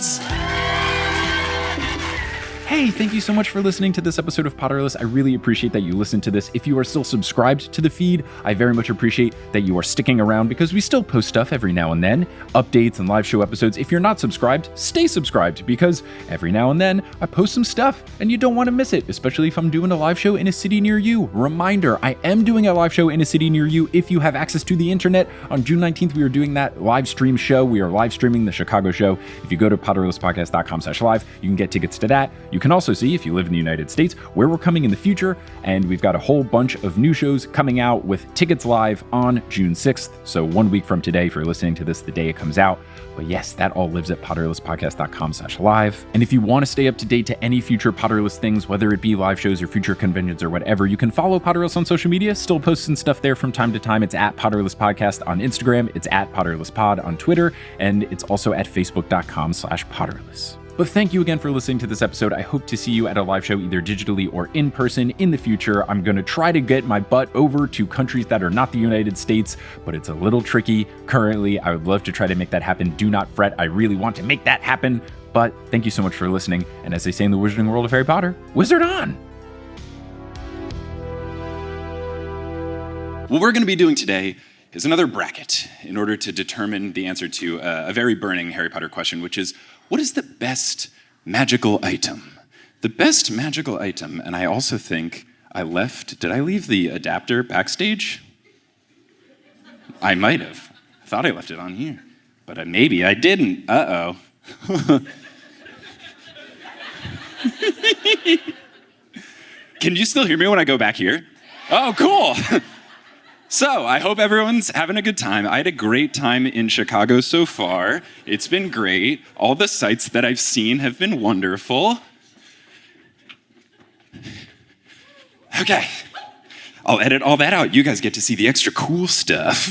Hey, thank you so much for listening to this episode of Potterless. I really appreciate that you listened to this. If you are still subscribed to the feed, I very much appreciate that you are sticking around because we still post stuff every now and then, updates and live show episodes. If you're not subscribed, stay subscribed because every now and then I post some stuff and you don't want to miss it, especially if I'm doing a live show in a city near you. Reminder, I am doing a live show in a city near you if you have access to the internet. On June 19th, we are doing that live stream show. We are live streaming the Chicago show. If you go to potterlesspodcast.com/live, you can get tickets to that. You can also see, if you live in the United States, where we're coming in the future, and we've got a whole bunch of new shows coming out with tickets live on June 6th, so 1 week from today if you're listening to this the day it comes out. But yes, that all lives at potterlesspodcast.com/live. And if you want to stay up to date to any future Potterless things, whether it be live shows or future conventions or whatever, you can follow Potterless on social media, still posting stuff there from time to time. It's at Potterless Podcast on Instagram, it's at Potterless Pod on Twitter, and it's also at facebook.com/Potterless. But thank you again for listening to this episode. I hope to see you at a live show either digitally or in person in the future. I'm going to try to get my butt over to countries that are not the United States, but it's a little tricky currently. I would love to try to make that happen. Do not fret. I really want to make that happen. But thank you so much for listening. And as they say in the wizarding world of Harry Potter, wizard on! What we're going to be doing today is another bracket in order to determine the answer to a very burning Harry Potter question, which is, what is the best magical item? The best magical item, and I also think did I leave the adapter backstage? I might have. I thought I left it on here, but maybe I didn't. Uh-oh. Can you still hear me when I go back here? Oh, cool. So, I hope everyone's having a good time. I had a great time in Chicago so far. It's been great. All the sights that I've seen have been wonderful. Okay. I'll edit all that out. You guys get to see the extra cool stuff.